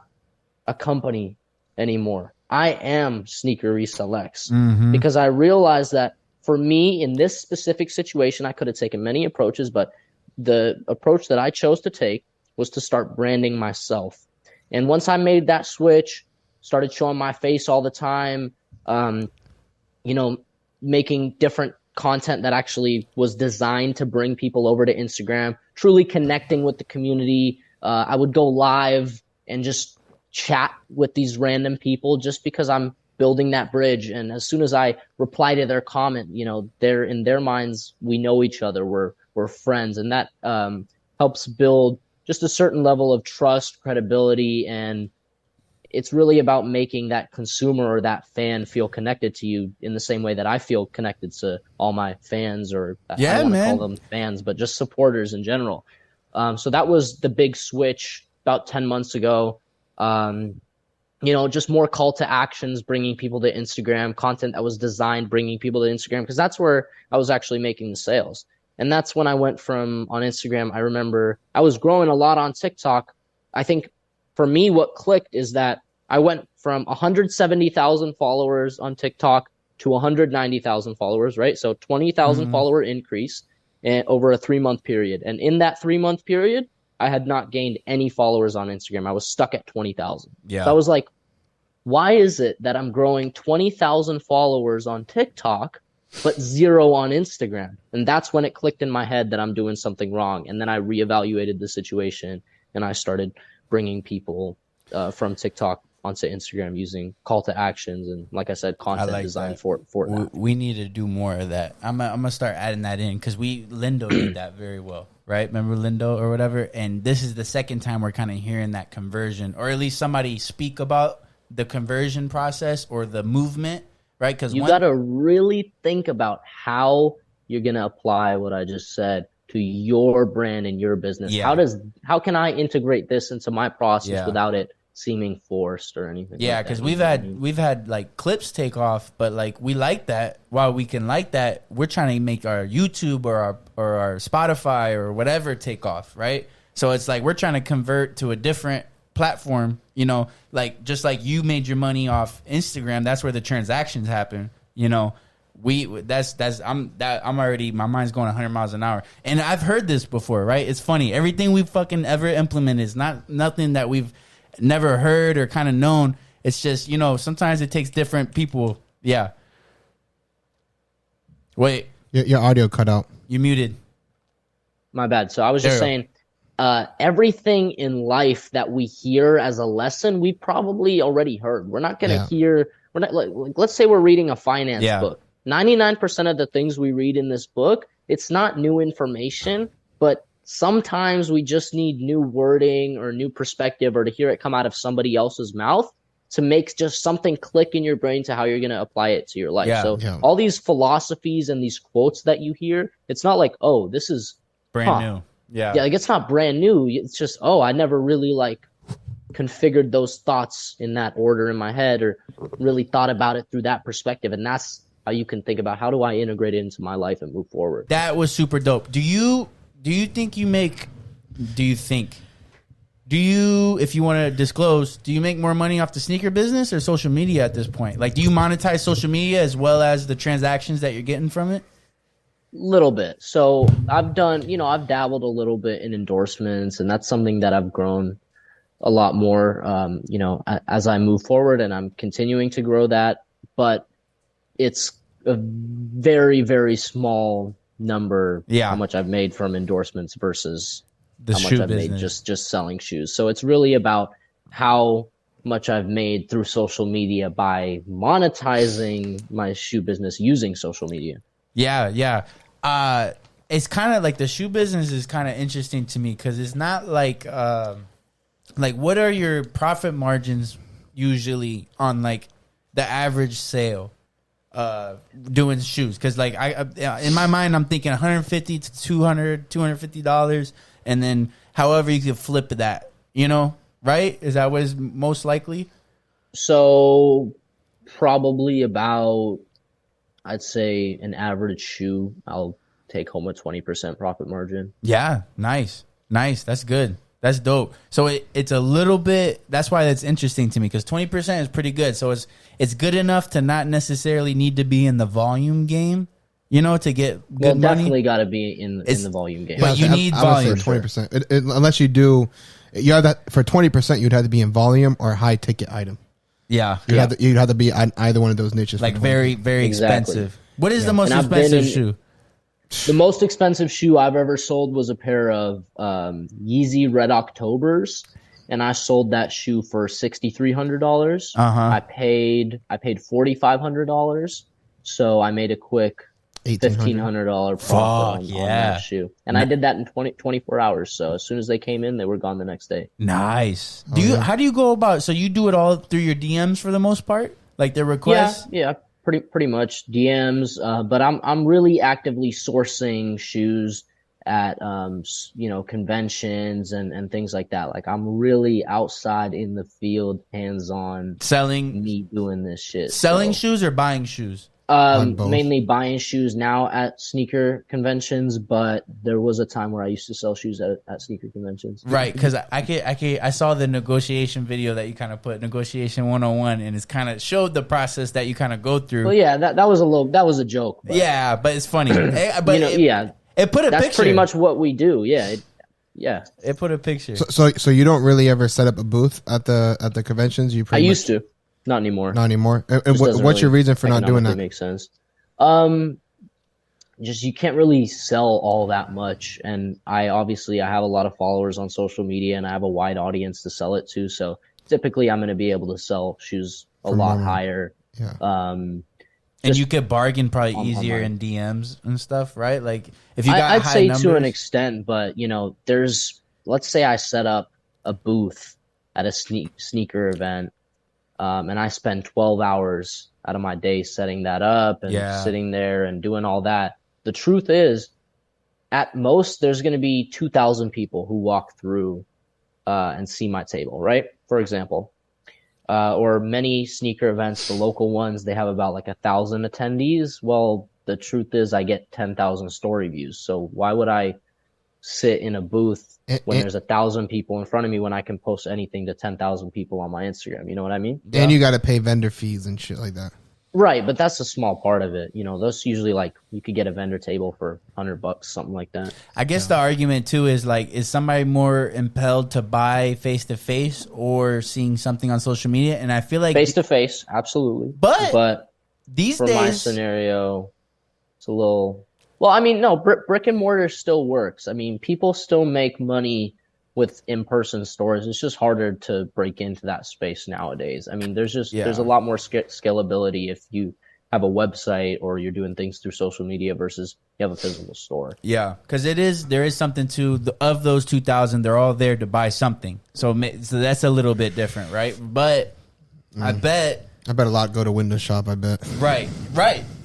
a company anymore. I am Sneakerresellx because I realized that for me in this specific situation, I could have taken many approaches, but the approach that I chose to take was to start branding myself. And once I made that switch, started showing my face all the time, making different content that actually was designed to bring people over to Instagram, truly connecting with the community. I would go live and just chat with these random people just because I'm building that bridge. And as soon as I reply to their comment, they're in their minds, we know each other, we're friends. And that helps build just a certain level of trust, credibility, and it's really about making that consumer or that fan feel connected to you in the same way that I feel connected to all my fans, or I don't want to call them fans, but just supporters in general. So that was the big switch about 10 months ago. Just more call to actions, bringing people to Instagram, content that was designed, bringing people to Instagram, because that's where I was actually making the sales. And that's when I went from on Instagram. I remember I was growing a lot on TikTok. I think for me, what clicked is that I went from 170,000 followers on TikTok to 190,000 followers, right? So 20,000 follower increase over a 3-month period. And in that 3-month period, I had not gained any followers on Instagram. I was stuck at 20,000. Yeah. So I was like, why is it that I'm growing 20,000 followers on TikTok, but 0 on Instagram? And that's when it clicked in my head that I'm doing something wrong. And then I reevaluated the situation, and I started bringing people from TikTok onto Instagram using call to actions and, like I said, content designed for that. We need to do more of that. I'm gonna start adding that in, because Lindo did that very well, right? Remember Lindo or whatever? And this is the second time we're kind of hearing that conversion, or at least somebody speak about the conversion process or the movement, right? Because you got to really think about how you're gonna apply what I just said to your brand and your business. Yeah. How can I integrate this into my process without it seeming forced or anything? Yeah, because we've had like clips take off, but like we like that. While we can like that, we're trying to make our YouTube or our Spotify or whatever take off, right? So it's like we're trying to convert to a different platform, like just like you made your money off Instagram. That's where the transactions happen, I'm already, my mind's going 100 miles an hour. And I've heard this before, right? It's funny. Everything we've fucking ever implemented is nothing that we've never heard or kind of known. It's just, sometimes it takes different people. Yeah. Wait. Your audio cut out. You muted. My bad. So I was just saying, everything in life that we hear as a lesson, we probably already heard. We're not going to hear, let's say we're reading a finance book. 99% of the things we read in this book, it's not new information, but sometimes we just need new wording or new perspective, or to hear it come out of somebody else's mouth to make just something click in your brain to how you're going to apply it to your life. All these philosophies and these quotes that you hear, it's not like, oh, this is brand new. Yeah. Yeah, like it's not brand new. It's just, oh, I never really configured those thoughts in that order in my head, or really thought about it through that perspective. And that's how you can think about, how do I integrate it into my life and move forward? That was super dope. Do you think if you want to disclose, do you make more money off the sneaker business or social media at this point? Like, do you monetize social media as well as the transactions that you're getting from it? Little bit. So I've done, I've dabbled a little bit in endorsements, and that's something that I've grown a lot more, as I move forward, and I'm continuing to grow that. But it's a very, very small number, how much I've made from endorsements versus the how much I've made just selling shoes. So it's really about how much I've made through social media by monetizing my shoe business using social media. Yeah. It's kind of like the shoe business is kind of interesting to me, because it's not like what are your profit margins usually on like the average sale doing shoes? Because like in my mind, I'm thinking $150 to $250, and then however you could flip that, right? Is that what is most likely? So probably about, I'd say an average shoe, I'll take home a 20% profit margin. Yeah, nice. That's good. That's dope. So it's a little bit, that's why that's interesting to me, because 20% is pretty good. So it's good enough to not necessarily need to be in the volume game, to get good money. Definitely got to be in the volume game. But you need volume. 20%. Unless you do, you have that for 20%, you'd have to be in volume or high ticket item. Yeah. You'd have to be on either one of those niches. Like very, very expensive. What is the most expensive shoe? The most expensive shoe I've ever sold was a pair of Yeezy Red Octobers, and I sold that shoe for $6,300. I paid $4,500, so I made a quick $1,500 profit on that shoe. And I did that in 24 hours. So as soon as they came in, they were gone the next day. Nice. How do you go about, so you do it all through your DMs for the most part? Like their requests? Yeah, pretty much DMs. But I'm really actively sourcing shoes at conventions and things like that. Like I'm really outside in the field, hands-on, selling, me doing this shit. Selling shoes or buying shoes? Mainly buying shoes now at sneaker conventions, but there was a time where I used to sell shoes at sneaker conventions. Right, because I saw the negotiation video that you kind of put, Negotiation 101, and it's kind of showed the process that you kind of go through. Well, yeah, that was a joke. But. Yeah, but it's funny. But it put a that's picture. Pretty much what we do. Yeah. It put a picture. So you don't really ever set up a booth at the conventions? I used to. Not anymore. Not anymore. And what's your reason for not doing that? Makes sense. Just you can't really sell all that much, and I have a lot of followers on social media, and I have a wide audience to sell it to. So typically, I'm going to be able to sell shoes a lot higher. Yeah. And you could bargain probably easier in DMs and stuff, right? Like if you got I'd high say numbers. to an extent, but let's say I set up a booth at a sneaker event. And I spend 12 hours out of my day setting that up and sitting there and doing all that. The truth is, at most, there's going to be 2,000 people who walk through and see my table, right? For example. Or many sneaker events, the local ones, they have about like 1,000 attendees. Well, the truth is I get 10,000 story views. So why would I sit in a booth when there's 1,000 people in front of me when I can post anything to 10,000 people on my Instagram? You know what I mean? And you got to pay vendor fees and shit like that. Right, but that's a small part of it. Those usually like you could get a vendor table for $100, something like that. I guess the argument too is like, is somebody more impelled to buy face to face or seeing something on social media? And I feel like face to face, absolutely. But these for days, my scenario, it's a little. Well, I mean, no, brick and mortar still works. I mean, people still make money with in-person stores. It's just harder to break into that space nowadays. I mean, there's a lot more scalability if you have a website or you're doing things through social media versus you have a physical store. Yeah, because there is something to of those 2,000. They're all there to buy something. So that's a little bit different, right? But I bet a lot go to window shop, I bet. Right.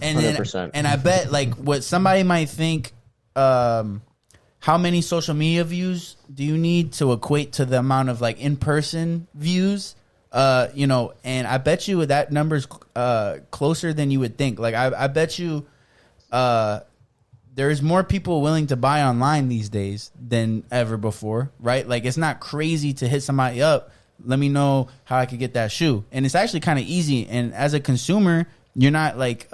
And 100%. And I bet like what somebody might think, how many social media views do you need to equate to the amount of like in-person views? And I bet you that number's closer than you would think. Like I bet you there's more people willing to buy online these days than ever before, right? Like it's not crazy to hit somebody up, let me know how I could get that shoe. And it's actually kind of easy. And as a consumer, you're not like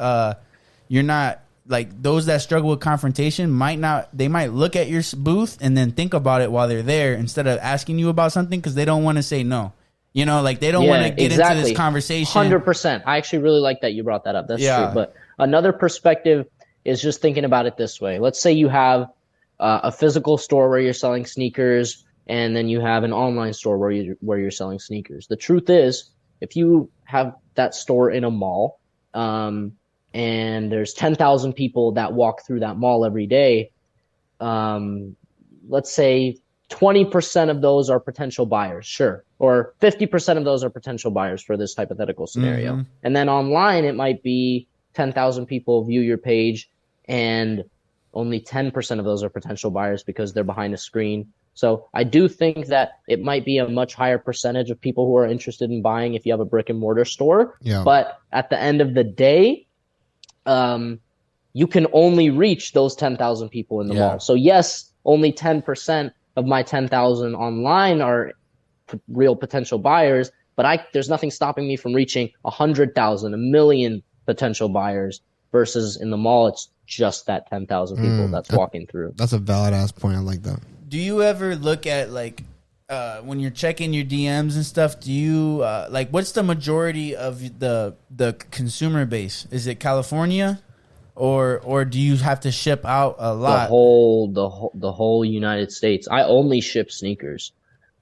those that struggle with confrontation might look at your booth and then think about it while they're there instead of asking you about something because they don't want to say no. Like they don't want to get into this conversation. 100%. I actually really like that you brought that up. That's true. But another perspective is just thinking about it this way. Let's say you have a physical store where you're selling sneakers, and then you have an online store where you're selling sneakers. The truth is, if you have that store in a mall, and there's 10,000 people that walk through that mall every day, let's say 20% of those are potential buyers, sure. Or 50% of those are potential buyers for this hypothetical scenario. Mm-hmm. And then online, it might be 10,000 people view your page, and only 10% of those are potential buyers because they're behind a screen. So I do think that it might be a much higher percentage of people who are interested in buying if you have a brick and mortar store. Yeah. But at the end of the day, you can only reach those 10,000 people in the mall. So yes, only 10% of my 10,000 online are real potential buyers, but there's nothing stopping me from reaching 100,000, 1 million potential buyers versus in the mall, it's just that 10,000 people that's walking through. That's a valid ass point. I like that. Do you ever look at like when you're checking your DMs and stuff? Do you like what's the majority of the consumer base? Is it California, or do you have to ship out a lot? The whole United States. I only ship sneakers.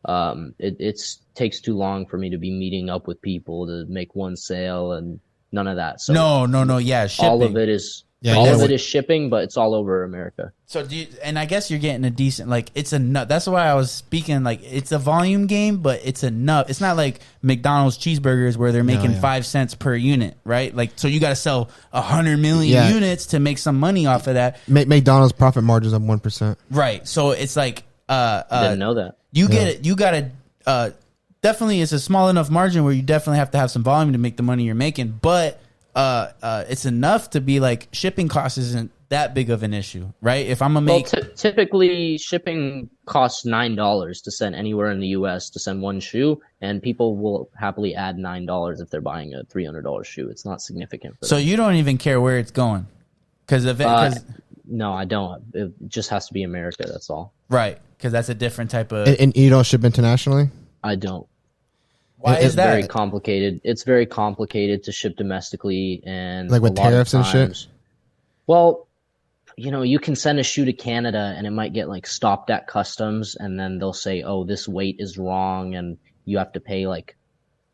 It takes too long for me to be meeting up with people to make one sale and none of that. So no. Yeah, shipping. All of it is Yeah, all of it is shipping, but it's all over America. So and I guess you're getting a decent, like, it's enough. That's why I was speaking, like, it's a volume game, but it's enough. It's not like McDonald's cheeseburgers where they're making 5 cents per unit, right? Like, so you got to sell 100 million units to make some money off of that. McDonald's profit margins of 1%. Right. So it's like, didn't know that. You get it. You got to, definitely it's a small enough margin where you definitely have to have some volume to make the money you're making, but it's enough to be like shipping costs isn't that big of an issue, right? If I'm gonna make typically shipping costs $9 to send anywhere in the U.S. to send one shoe, and people will happily add $9 if they're buying a $300 shoe. It's not significant. For so them. You don't even care where it's going, because no, I don't. It just has to be America. That's all. Right, because that's a different type of. And you don't ship internationally? I don't. Why is that? Very complicated. It's very complicated to ship domestically, and like with tariffs and shit. Well, you can send a shoe to Canada, and it might get like stopped at customs, and then they'll say, "Oh, this weight is wrong," and you have to pay like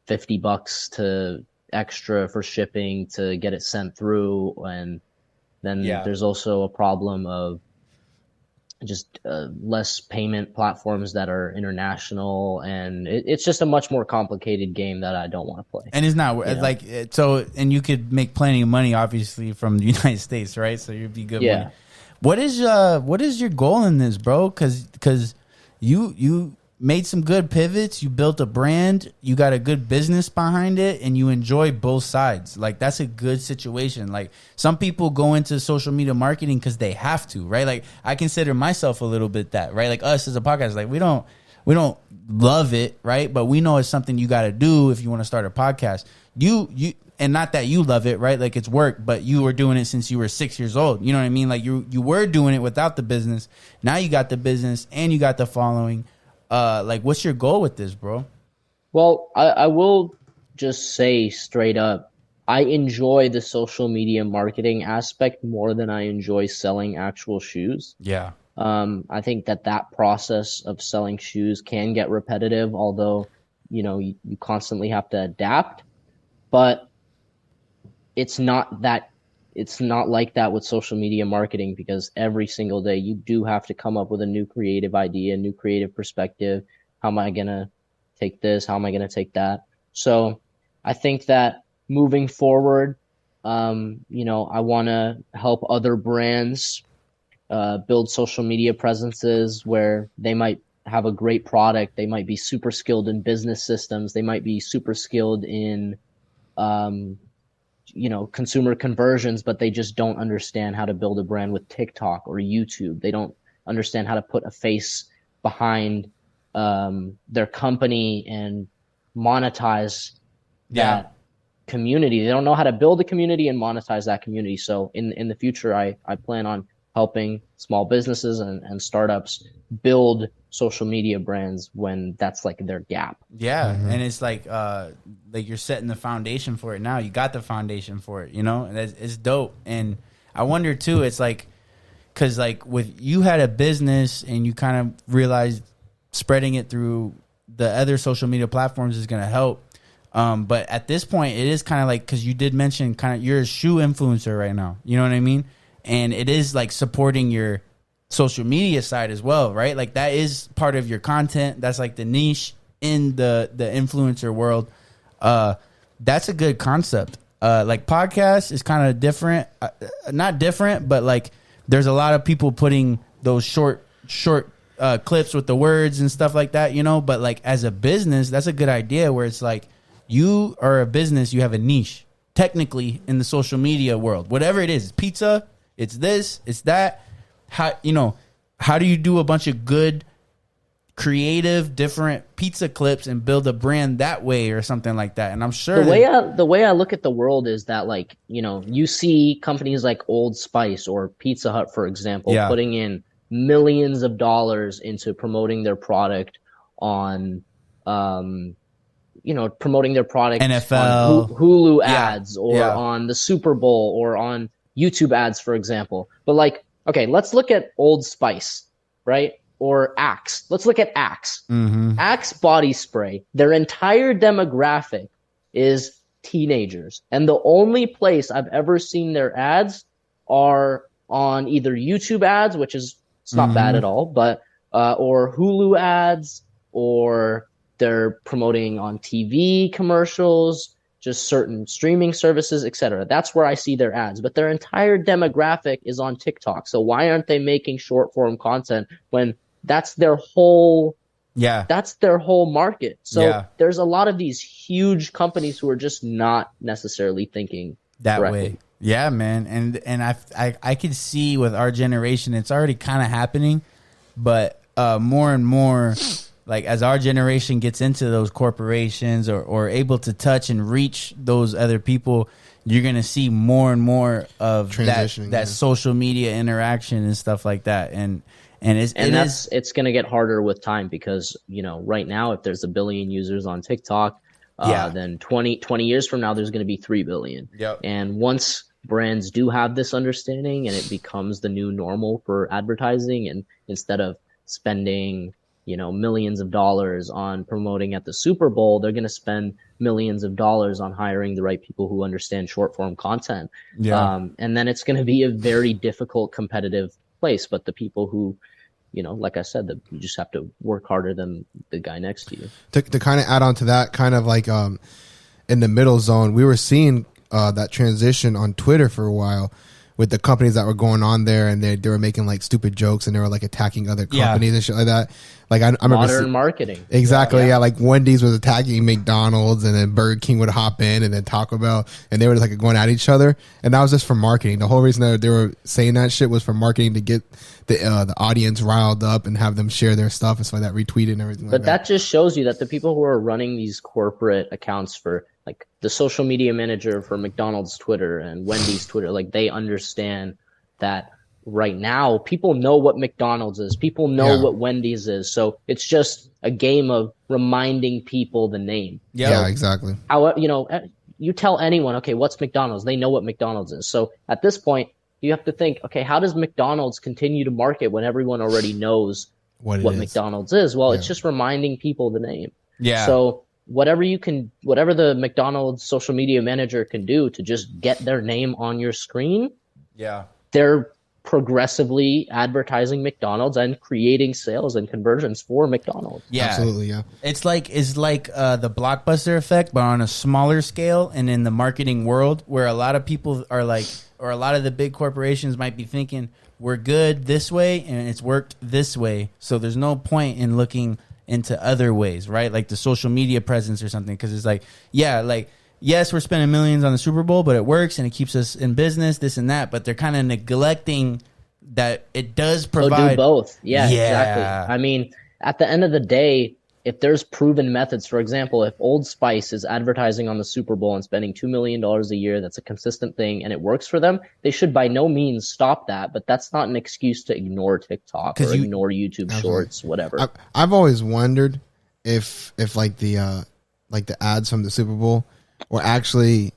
$50 to extra for shipping to get it sent through, and then there's also a problem of just less payment platforms that are international, and it's just a much more complicated game that I don't want to play. And it's not like so. And you could make plenty of money, obviously, from the United States, right? So you'd be good. Yeah. Money. What is your goal in this, bro? Because you made some good pivots. You built a brand. You got a good business behind it, and you enjoy both sides. Like, that's a good situation. Like, some people go into social media marketing because they have to, right? Like, I consider myself a little bit that, right? Like, us as a podcast, like, we don't love it, right? But we know it's something you got to do if you want to start a podcast. You and not that you love it, right? Like, it's work, but you were doing it since you were 6 years old. You know what I mean? Like, you were doing it without the business. Now you got the business and you got the following. Like, what's your goal with this, bro? Well, I will just say straight up, I enjoy the social media marketing aspect more than I enjoy selling actual shoes. Yeah. I think that process of selling shoes can get repetitive, although, you constantly have to adapt. But it's not like that with social media marketing, because every single day you do have to come up with a new creative idea, a new creative perspective. How am I going to take this? How am I going to take that? So I think that moving forward, I want to help other brands build social media presences where they might have a great product. They might be super skilled in business systems. They might be super skilled in consumer conversions, but they just don't understand how to build a brand with TikTok or YouTube. They don't understand how to put a face behind their company and monetize that community. They don't know how to build a community and monetize that community. So in the future, I plan on helping small businesses and startups build social media brands when that's like their gap. Yeah. Mm-hmm. And it's like you're setting the foundation for it now. You got the foundation for it, and it's dope. And I wonder too, it's like, cause like with you had a business and you kind of realized spreading it through the other social media platforms is going to help. But at this point it is kind of like, cause you did mention kind of you're a shoe influencer right now. You know what I mean? And it is like supporting your social media side as well, right? Like that is part of your content. That's like the niche in the influencer world. That's a good concept. Like podcast is kind of different, not different, but like there's a lot of people putting those short clips with the words and stuff like that, but like as a business, that's a good idea where it's like you are a business, you have a niche technically in the social media world, whatever it is, pizza, it's this, it's that. How do you do a bunch of good, creative, different pizza clips and build a brand that way or something like that? And I'm sure the way I look at the world is that, like, you see companies like Old Spice or Pizza Hut, for example, putting in millions of dollars into promoting their product on, promoting their product NFL, on Hulu ads or on the Super Bowl or on YouTube ads, for example. But like, okay, let's look at Old Spice, right? Or Axe. Let's look at Axe. Mm-hmm. Axe body spray. Their entire demographic is teenagers. And the only place I've ever seen their ads are on either YouTube ads, which is it's not bad at all, but or Hulu ads, or they're promoting on TV commercials, just certain streaming services, etc. That's where I see their ads, but their entire demographic is on TikTok. So why aren't they making short form content when that's their whole market? So there's a lot of these huge companies who are just not necessarily thinking that correctly. way. Yeah, man. And I can see with our generation, it's already kind of happening, but more and more, like as our generation gets into those corporations or able to touch and reach those other people, you're going to see more and more of that social media interaction and stuff like that. And it's going to get harder with time because, you know, right now, if there's 1 billion users on TikTok, then 20 years from now, there's going to be 3 billion. Yep. And once brands do have this understanding and it becomes the new normal for advertising, and instead of spending, you know, millions of dollars on promoting at the Super Bowl, they're going to spend millions of dollars on hiring the right people who understand short form content. And then it's going to be a very difficult competitive place. But the people who, you know, like I said, you just have to work harder than the guy next to you. To kind of add on to that, kind of like in the middle zone, we were seeing that transition on Twitter for a while with the companies that were going on there, and they were making like stupid jokes and they were like attacking other companies and shit like that. Like I remember modern marketing. Exactly. Yeah. Like Wendy's was attacking McDonald's, and then Burger King would hop in, and then Taco Bell, and they were like going at each other. And that was just for marketing. The whole reason that they were saying that shit was for marketing to get the audience riled up and have them share their stuff and so that retweeted and everything. But that just shows you that the people who are running these corporate accounts for like the social media manager for McDonald's Twitter and Wendy's Twitter, like they understand that right now people know what McDonald's is, people know what Wendy's is, so it's just a game of reminding people the name. Yeah, exactly. How, you know, you tell anyone, okay, what's McDonald's, they know what McDonald's is. So at this point you have to think, okay, how does McDonald's continue to market when everyone already knows what McDonald's is? Well, it's just reminding people the name. So whatever the McDonald's social media manager can do to just get their name on your screen, they're progressively advertising McDonald's and creating sales and conversions for McDonald's. Absolutely. It's like the Blockbuster effect, but on a smaller scale, and in the marketing world, where a lot of people are like, or a lot of the big corporations might be thinking, we're good this way and it's worked this way, so there's no point in looking into other ways, right? Like the social media presence or something, because it's like, yes, we're spending millions on the Super Bowl, but it works and it keeps us in business, this and that. But they're kind of neglecting that it does provide. Do both. Yeah, exactly. I mean, at the end of the day, if there's proven methods, for example, if Old Spice is advertising on the Super Bowl and spending $2 million a year, that's a consistent thing and it works for them, they should by no means stop that. But that's not an excuse to ignore TikTok or ignore YouTube Shorts, whatever. I've always wondered if like the ads from the Super Bowl were actually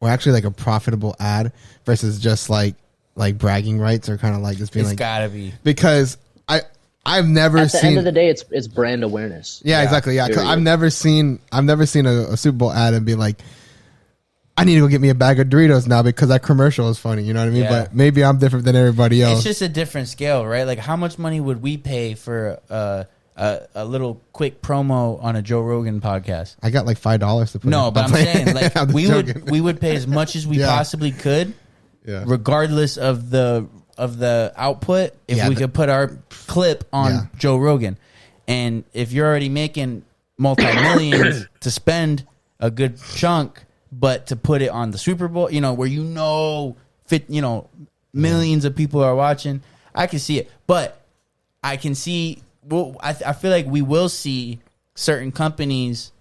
like a profitable ad versus just like bragging rights, or kind of like just being it's gotta be, because I've never at the seen, end of the day, it's brand awareness. Exactly. 'Cause I've never seen a Super Bowl ad and be like, I need to go get me a bag of Doritos now because that commercial is funny. You know what I mean? But maybe I'm different than everybody else. It's just a different scale, right? Like how much money would we pay for a little quick promo on a Joe Rogan podcast? I got like $5 to put. No, but I'm saying like we would pay as much as we possibly could, regardless of the output, if we could put our clip on Joe Rogan. And if you're already making multi-millions to spend a good chunk, but to put it on the Super Bowl, you know, where millions of people are watching, I can see it. But I can see, I feel like we will see certain companies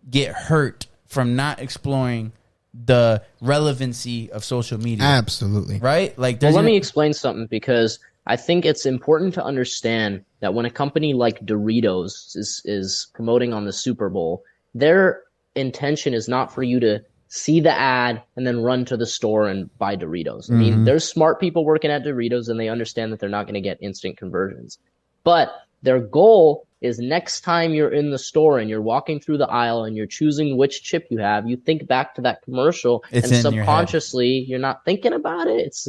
get hurt from not exploring the relevancy of social media. Absolutely. Right? Like, let me explain something, because I think it's important to understand that when a company like Doritos is promoting on the Super Bowl, their intention is not for you to see the ad and then run to the store and buy Doritos. I mean, there's smart people working at Doritos and they understand that they're not going to get instant conversions. But their goal is next time you're in the store and you're walking through the aisle and you're choosing which chip you have, you think back to that commercial, and subconsciously you're not thinking about it. It's,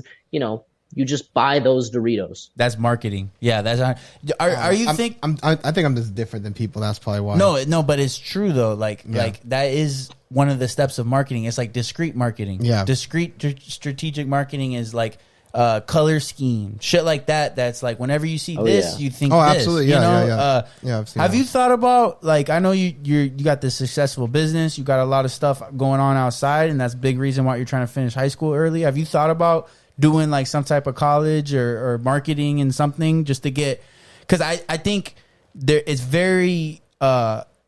you just buy those Doritos. That's marketing. Yeah, that's. Are you think? I think I'm just different than people. That's probably why. No, but it's true though. Like that is one of the steps of marketing. It's like discrete marketing. Yeah, discrete strategic marketing is like color scheme, shit like that. That's like whenever you see this, you think. Oh, this, absolutely. Yeah, yeah. Have you thought about, like, I know you got this successful business, you got a lot of stuff going on outside, and that's a big reason why you're trying to finish high school early. Have you thought about doing like some type of college or marketing and something just to get, because I think it's very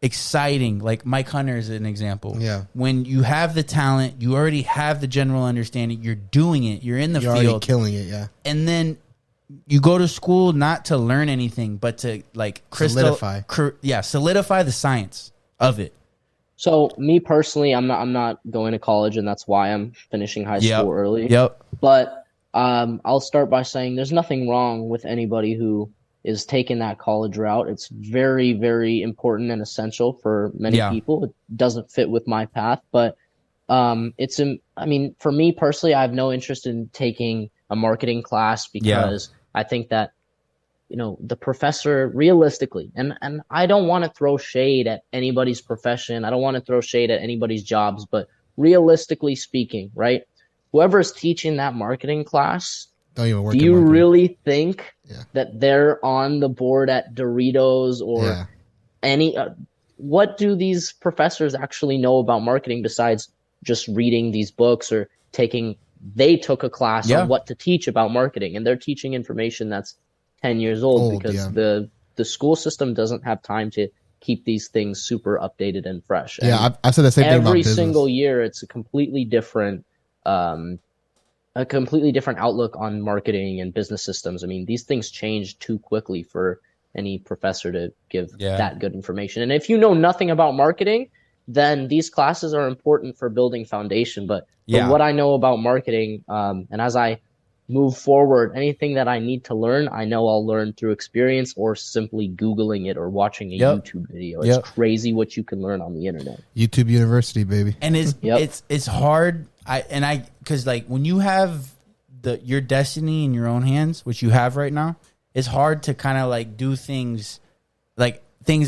exciting. Like Mike Hunter is an example. Yeah. When you have the talent, you already have the general understanding, you're doing it, you're in the field. You're already killing it, yeah. And then you go to school not to learn anything, but to like solidify the science of it. So me personally, I'm not going to college, and that's why I'm finishing high school early. Yep. But I'll start by saying there's nothing wrong with anybody who is taking that college route. It's very, very important and essential for many people. It doesn't fit with my path, but for me personally, I have no interest in taking a marketing class because I think that, the professor realistically, and I don't want to throw shade at anybody's profession. I don't want to throw shade at anybody's jobs, but realistically speaking, right? Whoever is teaching that marketing class, do you really think that they're on the board at Doritos or any? What do these professors actually know about marketing besides just reading these books or they took a class on what to teach about marketing, and they're teaching information that's 10 years old because the school system doesn't have time to keep these things super updated and fresh. Yeah, I said the same thing about business. Every single year, it's a completely different outlook on marketing and business systems. I mean, these things change too quickly for any professor to give that good information. And if you know nothing about marketing, then these classes are important for building foundation. But from what I know about marketing, and as I move forward, anything that I need to learn, I know I'll learn through experience or simply Googling it or watching a YouTube video. It's crazy what you can learn on the internet. YouTube University, baby. And it's hard. Because like when you have your destiny in your own hands, which you have right now, it's hard to kind of like do things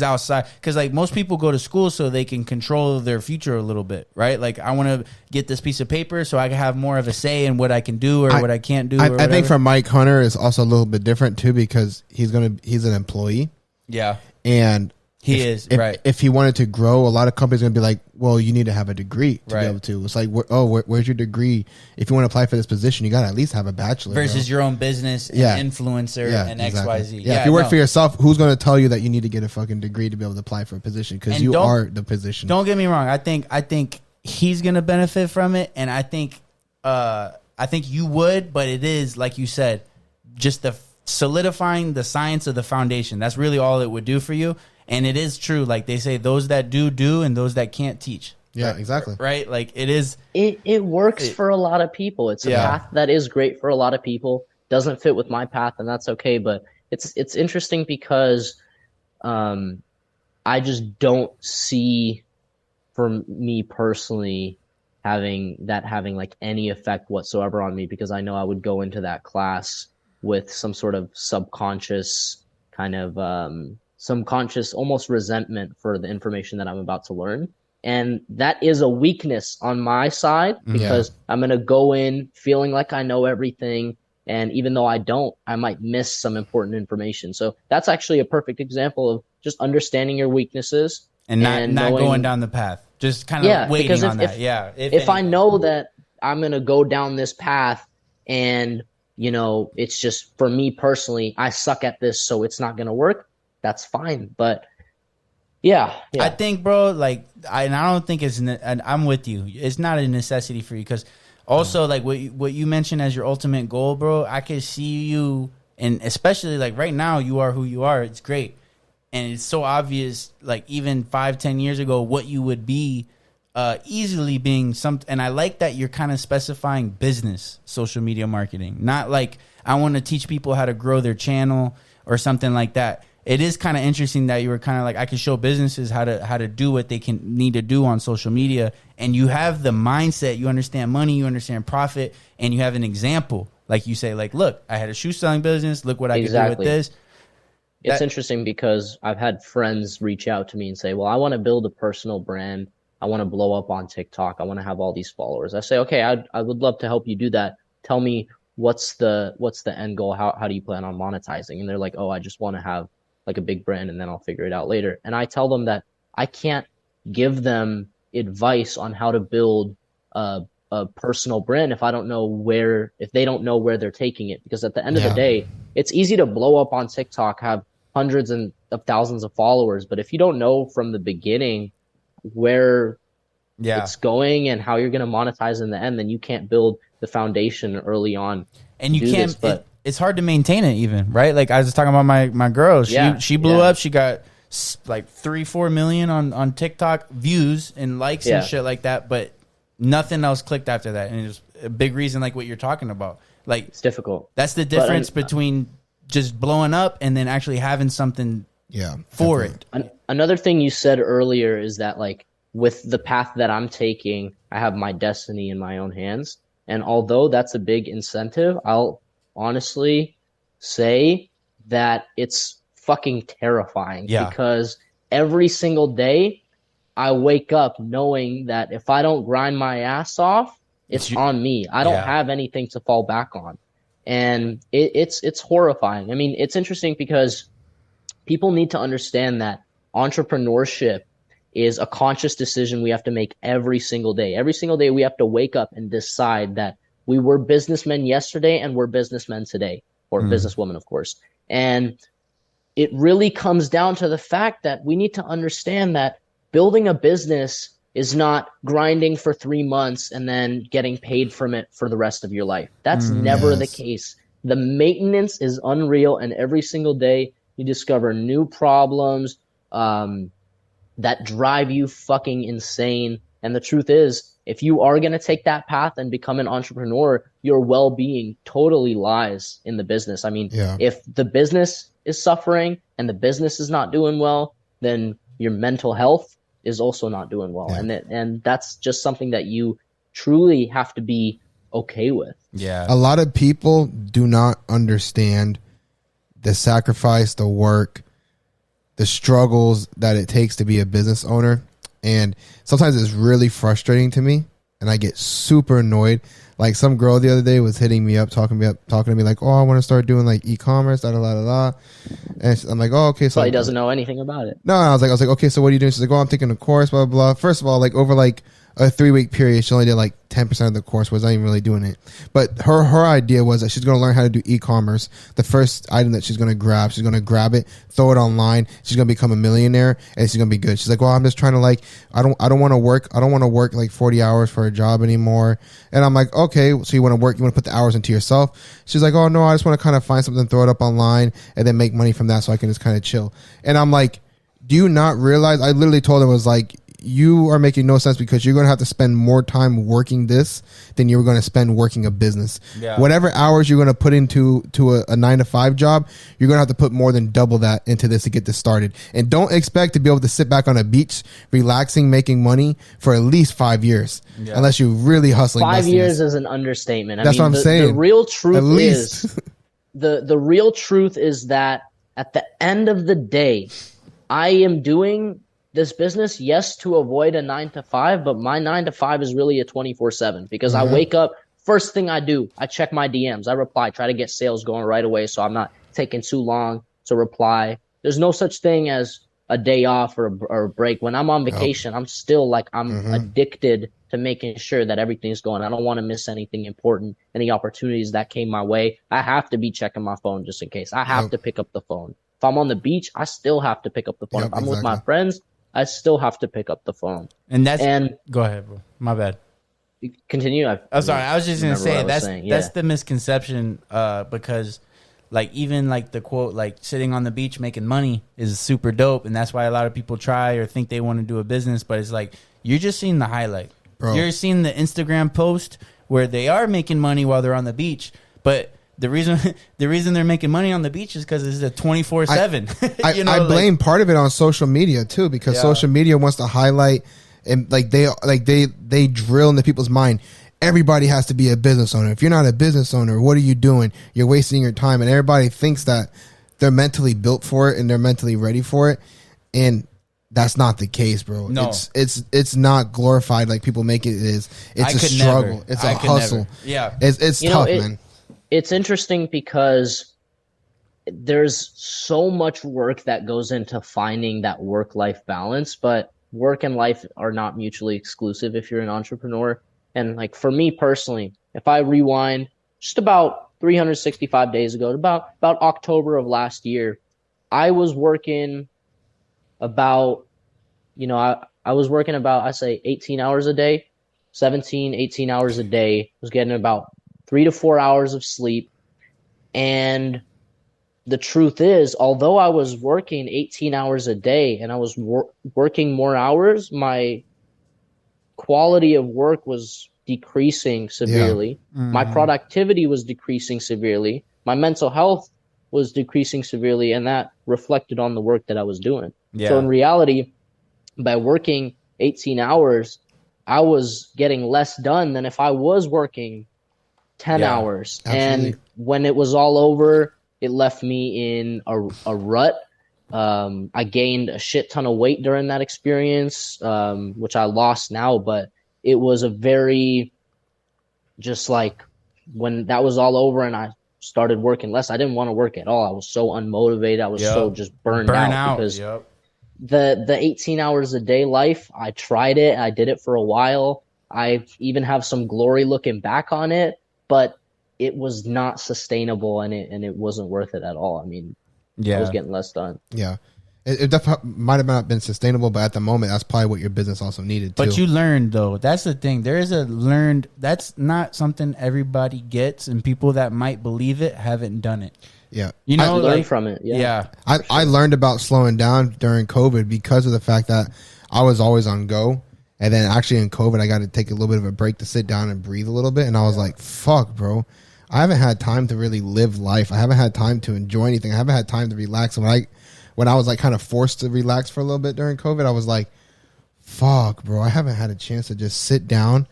outside. Because like most people go to school so they can control their future a little bit, right? Like I want to get this piece of paper so I can have more of a say in what I can do or what I can't do. I think for Mike Hunter is also a little bit different too, because he's an employee. Yeah, and if he wanted to grow, a lot of companies are gonna be like, well, you need to have a degree to be able to. It's like, where's your degree? If you want to apply for this position, you got to at least have a bachelor. Versus your own business, and influencer, and XYZ. Yeah, if you work for yourself, who's going to tell you that you need to get a fucking degree to be able to apply for a position? Because you are the position. Don't get me wrong. I think he's going to benefit from it, and I think you would. But it is, like you said, just the solidifying the science of the foundation. That's really all it would do for you. And it is true, like they say, those that do, and those that can't teach. Yeah, exactly. Right? Like it is. It works for a lot of people. It's a path that is great for a lot of people. Doesn't fit with my path, and that's okay. But it's interesting because I just don't see, for me personally, having like any effect whatsoever on me, because I know I would go into that class with some sort of subconscious kind of almost resentment for the information that I'm about to learn. And that is a weakness on my side, because I'm going to go in feeling like I know everything. And even though I don't, I might miss some important information. So that's actually a perfect example of just understanding your weaknesses and not going down the path, just kind of waiting on that. If I know that I'm going to go down this path and, it's just, for me personally, I suck at this, so it's not going to work, that's fine. But I think, bro, like, I don't think I'm with you. It's not a necessity for you, because also, like, what you mentioned as your ultimate goal, bro, I could see you, and especially, like, right now, you are who you are. It's great. And it's so obvious, like, even 5-10 years ago, what you would be, easily being and I like that you're kind of specifying business social media marketing, not like I want to teach people how to grow their channel or something like that. it is kind of interesting that you were kind of like, I can show businesses how to do what they need to do on social media, and you have the mindset, you understand money, you understand profit, and you have an example. Like you say, like, look, I had a shoe selling business. Look what I can do with this. It's interesting because I've had friends reach out to me and say, well, I want to build a personal brand. I want to blow up on TikTok. I want to have all these followers. I say, okay, I would love to help you do that. Tell me what's the end goal? How do you plan on monetizing? And they're like, oh, I just want to have like a big brand and then I'll figure it out later. And I tell them that I can't give them advice on how to build a personal brand if they don't know where they're taking it. Because at the end of the day, it's easy to blow up on TikTok, have hundreds of thousands of followers. But if you don't know from the beginning where it's going and how you're going to monetize in the end, then you can't build the foundation early on. And you can't, it's hard to maintain it even, right? Like I was talking about my girl, she blew up. She got like 3-4 million on TikTok views and likes and shit like that. But nothing else clicked after that. And it was a big reason, like what you're talking about. Like it's difficult. That's the difference between just blowing up and then actually having something for it. Another thing you said earlier is that like with the path that I'm taking, I have my destiny in my own hands. And although that's a big incentive, I'll honestly say that it's fucking terrifying because every single day I wake up knowing that if I don't grind my ass off, it's on me. I don't have anything to fall back on. And it's horrifying. I mean, it's interesting because people need to understand that entrepreneurship is a conscious decision we have to make every single day. Every single day we have to wake up and decide that we were businessmen yesterday and we're businessmen today, or businesswomen, of course. And it really comes down to the fact that we need to understand that building a business is not grinding for 3 months and then getting paid from it for the rest of your life. That's never the case. The maintenance is unreal, and every single day you discover new problems that drive you fucking insane. And the truth is, if you are going to take that path and become an entrepreneur, your well-being totally lies in the business. I mean, if the business is suffering and the business is not doing well, then your mental health is also not doing well. And that's just something that you truly have to be okay with. Yeah. A lot of people do not understand the sacrifice, the work, the struggles that it takes to be a business owner. And sometimes it's really frustrating to me, and I get super annoyed. Like some girl the other day was hitting me up, talking to me like, oh, I want to start doing like e-commerce, da da da da. And I'm like, oh, okay. So he doesn't know anything about it. No, I was like, okay, so what are you doing? She's like, oh, I'm taking a course, blah, blah, blah. First of all, like over like a 3-week period, she only did like 10% of the course, was not even really doing it. But her idea was that she's going to learn how to do e-commerce. The first item that she's going to grab it, throw it online. She's going to become a millionaire, and she's going to be good. She's like, well, I'm just trying to like, I don't want to work like 40 hours for a job anymore. And I'm like, okay, so you want to put the hours into yourself. She's like, oh no, I just want to kind of find something, throw it up online, and then make money from that so I can just kind of chill. And I'm like, do you not realize? I literally told her, was like, you are making no sense, because you're going to have to spend more time working this than you were going to spend working a business. Yeah. Whatever hours you're going to put into a 9-to-5 job, you're going to have to put more than double that into this to get this started. And don't expect to be able to sit back on a beach, relaxing, making money for at least 5 years, unless you're really hustling. 5 years is an understatement. That's what I'm saying. The real truth is the real truth is that at the end of the day, I am doing this business, yes, to avoid a 9-to-5, but my 9-to-5 is really a 24/7, because I wake up, first thing I do, I check my DMs, I reply, try to get sales going right away, so I'm not taking too long to reply. There's no such thing as a day off or a break. When I'm on vacation, I'm still like, I'm addicted to making sure that everything's going. I don't want to miss anything important, any opportunities that came my way. I have to be checking my phone just in case. I have to pick up the phone. If I'm on the beach, I still have to pick up the phone. If I'm with my friends, I still have to pick up the phone. And go ahead, bro. My bad. Continue. I'm sorry. I was just gonna say that's the misconception, because like even like the quote, like sitting on the beach making money is super dope, and that's why a lot of people try or think they want to do a business. But it's like, you're just seeing the highlight. Bro. You're seeing the Instagram post where they are making money while they're on the beach, but the reason they're making money on the beach is because it's a 24/7. I blame part of it on social media too, because social media wants to highlight and they drill into people's mind. Everybody has to be a business owner. If you're not a business owner, what are you doing? You're wasting your time. And everybody thinks that they're mentally built for it and they're mentally ready for it. And that's not the case, bro. No. It's not glorified like people make it is. It's a struggle. Never. It's a hustle. Yeah. It's tough, man. It's interesting because there's so much work that goes into finding that work-life balance, but work and life are not mutually exclusive if you're an entrepreneur. And like for me personally, if I rewind just about 365 days ago, about October of last year, I was working about, I was working about, I say 18 hours a day, 18 hours a day. Was getting about 3 to 4 hours of sleep. And the truth is, although I was working 18 hours a day and I was working more hours, my quality of work was decreasing severely. Yeah. Mm-hmm. My productivity was decreasing severely. My mental health was decreasing severely, and that reflected on the work that I was doing. Yeah. So in reality, by working 18 hours, I was getting less done than if I was working 10 hours. Absolutely. And when it was all over, it left me in a rut. I gained a shit ton of weight during that experience, which I lost now, but it was a very, just like when that was all over and I started working less, I didn't want to work at all. I was so unmotivated. I was so just burned out because the 18 hours a day life, I tried it. I did it for a while. I even have some glory looking back on it, but it was not sustainable and it wasn't worth it at all. I mean, I was getting less done. Yeah. It definitely might have not been sustainable, but at the moment, that's probably what your business also needed too. But you learned, though. That's the thing. There is a learned. That's not something everybody gets, and people that might believe it haven't done it. Yeah, I learned from it. Yeah. I learned about slowing down during COVID because of the fact that I was always on go, and then actually in COVID, I got to take a little bit of a break to sit down and breathe a little bit, and I was like, "Fuck, bro." I haven't had time to really live life. I haven't had time to enjoy anything. I haven't had time to relax. And when I was like kind of forced to relax for a little bit during COVID, I was like, fuck, bro, I haven't had a chance to just sit down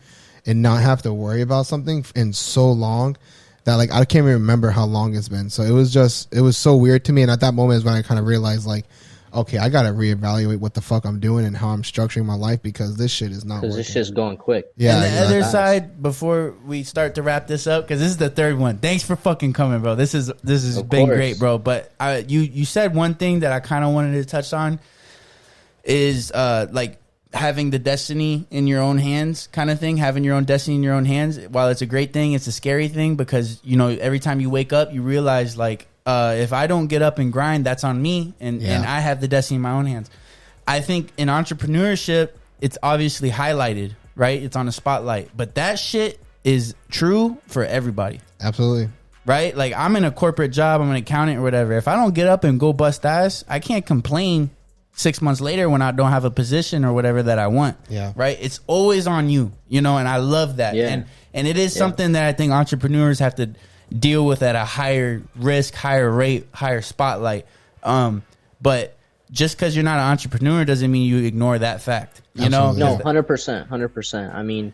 and not have to worry about something in so long that like I can't even remember how long it's been. So it was so weird to me. And at that moment is when I kind of realized like, okay, I got to reevaluate what the fuck I'm doing and how I'm structuring my life because this shit is not working. Because this shit's going quick. Yeah. And the other side, before we start to wrap this up, because this is the third one. Thanks for fucking coming, bro. This has been great, bro. But you said one thing that I kind of wanted to touch on is like having the destiny in your own hands kind of thing, having your own destiny in your own hands. While it's a great thing, it's a scary thing because, every time you wake up, you realize like, if I don't get up and grind, that's on me, and I have the destiny in my own hands. I think in entrepreneurship, it's obviously highlighted, right? It's on a spotlight, but that shit is true for everybody. Absolutely. Right? Like I'm in a corporate job, I'm an accountant or whatever. If I don't get up and go bust ass, I can't complain 6 months later when I don't have a position or whatever that I want. Yeah. Right? It's always on you, and I love that. Yeah. And it is something that I think entrepreneurs have to deal with at a higher risk, higher rate, higher spotlight. But just because you're not an entrepreneur doesn't mean you ignore that fact. No, 100%. I mean,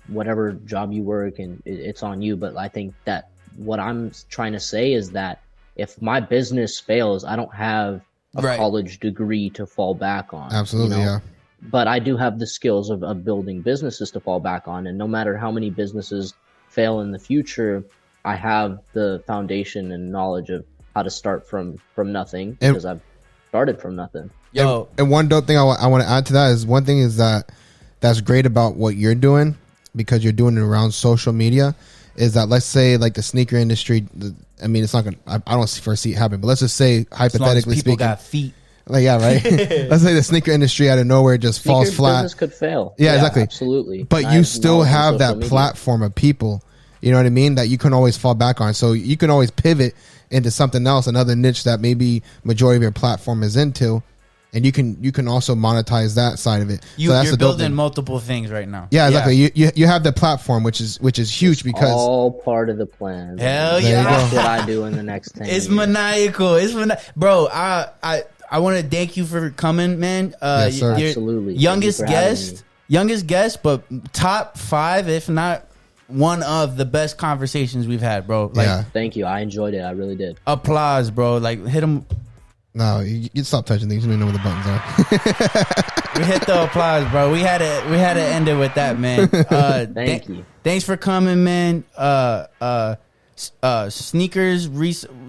whatever job you work and it's on you. But I think that what I'm trying to say is that if my business fails, I don't have a college degree to fall back on. Absolutely, yeah. But I do have the skills of building businesses to fall back on. And no matter how many businesses fail in the future, I have the foundation and knowledge of how to start from nothing because I've started from nothing. And one dope thing I want to add to that is one thing is that's great about what you're doing because you're doing it around social media is that let's say like the sneaker industry, I mean, it's not going to, I don't foresee it happening, but let's just say hypothetically people speaking. Got feet. Like, yeah, right. Let's say the sneaker industry out of nowhere just falls flat. Business could fail. Yeah, exactly. Absolutely. But you still have that platform of people. You know what I mean? That you can always fall back on. So you can always pivot into something else, another niche that maybe majority of your platform is into, and you can also monetize that side of it. You're building multiple things right now. Yeah, exactly. You have the platform, which is huge because all part of the plan. Hell yeah, that's what I do in the next 10 years. It's maniacal. Bro. I want to thank you for coming, man. Yes, sir. Absolutely. Youngest guest, but top 5, if not one of the best conversations we've had, bro. Like, thank you. I enjoyed it. I really did. Applause, bro. Like, hit him. No, you stop touching things. You don't know where the buttons are. We hit the applause, bro. We had to end it with that, man. Thank you. Thanks for coming, man. Sneakers,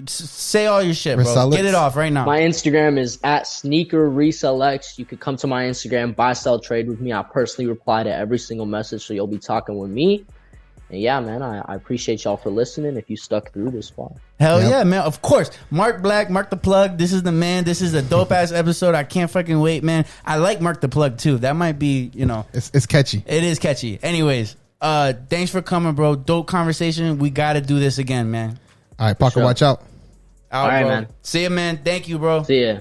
say all your shit, bro. Resell Get it off right now. My Instagram is at Sneakerresellx. You could come to my Instagram, buy, sell, trade with me. I personally reply to every single message, so you'll be talking with me. And yeah, man, I appreciate y'all for listening if you stuck through this far. Hell yeah, man. Of course. Mark Black, Mark the Plug. This is the man. This is a dope ass episode. I can't fucking wait, man. I like Mark the Plug too. That might be, It's catchy. It is catchy. Anyways, thanks for coming, bro. Dope conversation. We got to do this again, man. All right, Parker, watch out. All right, bro. man. See ya, man. Thank you, bro. See ya.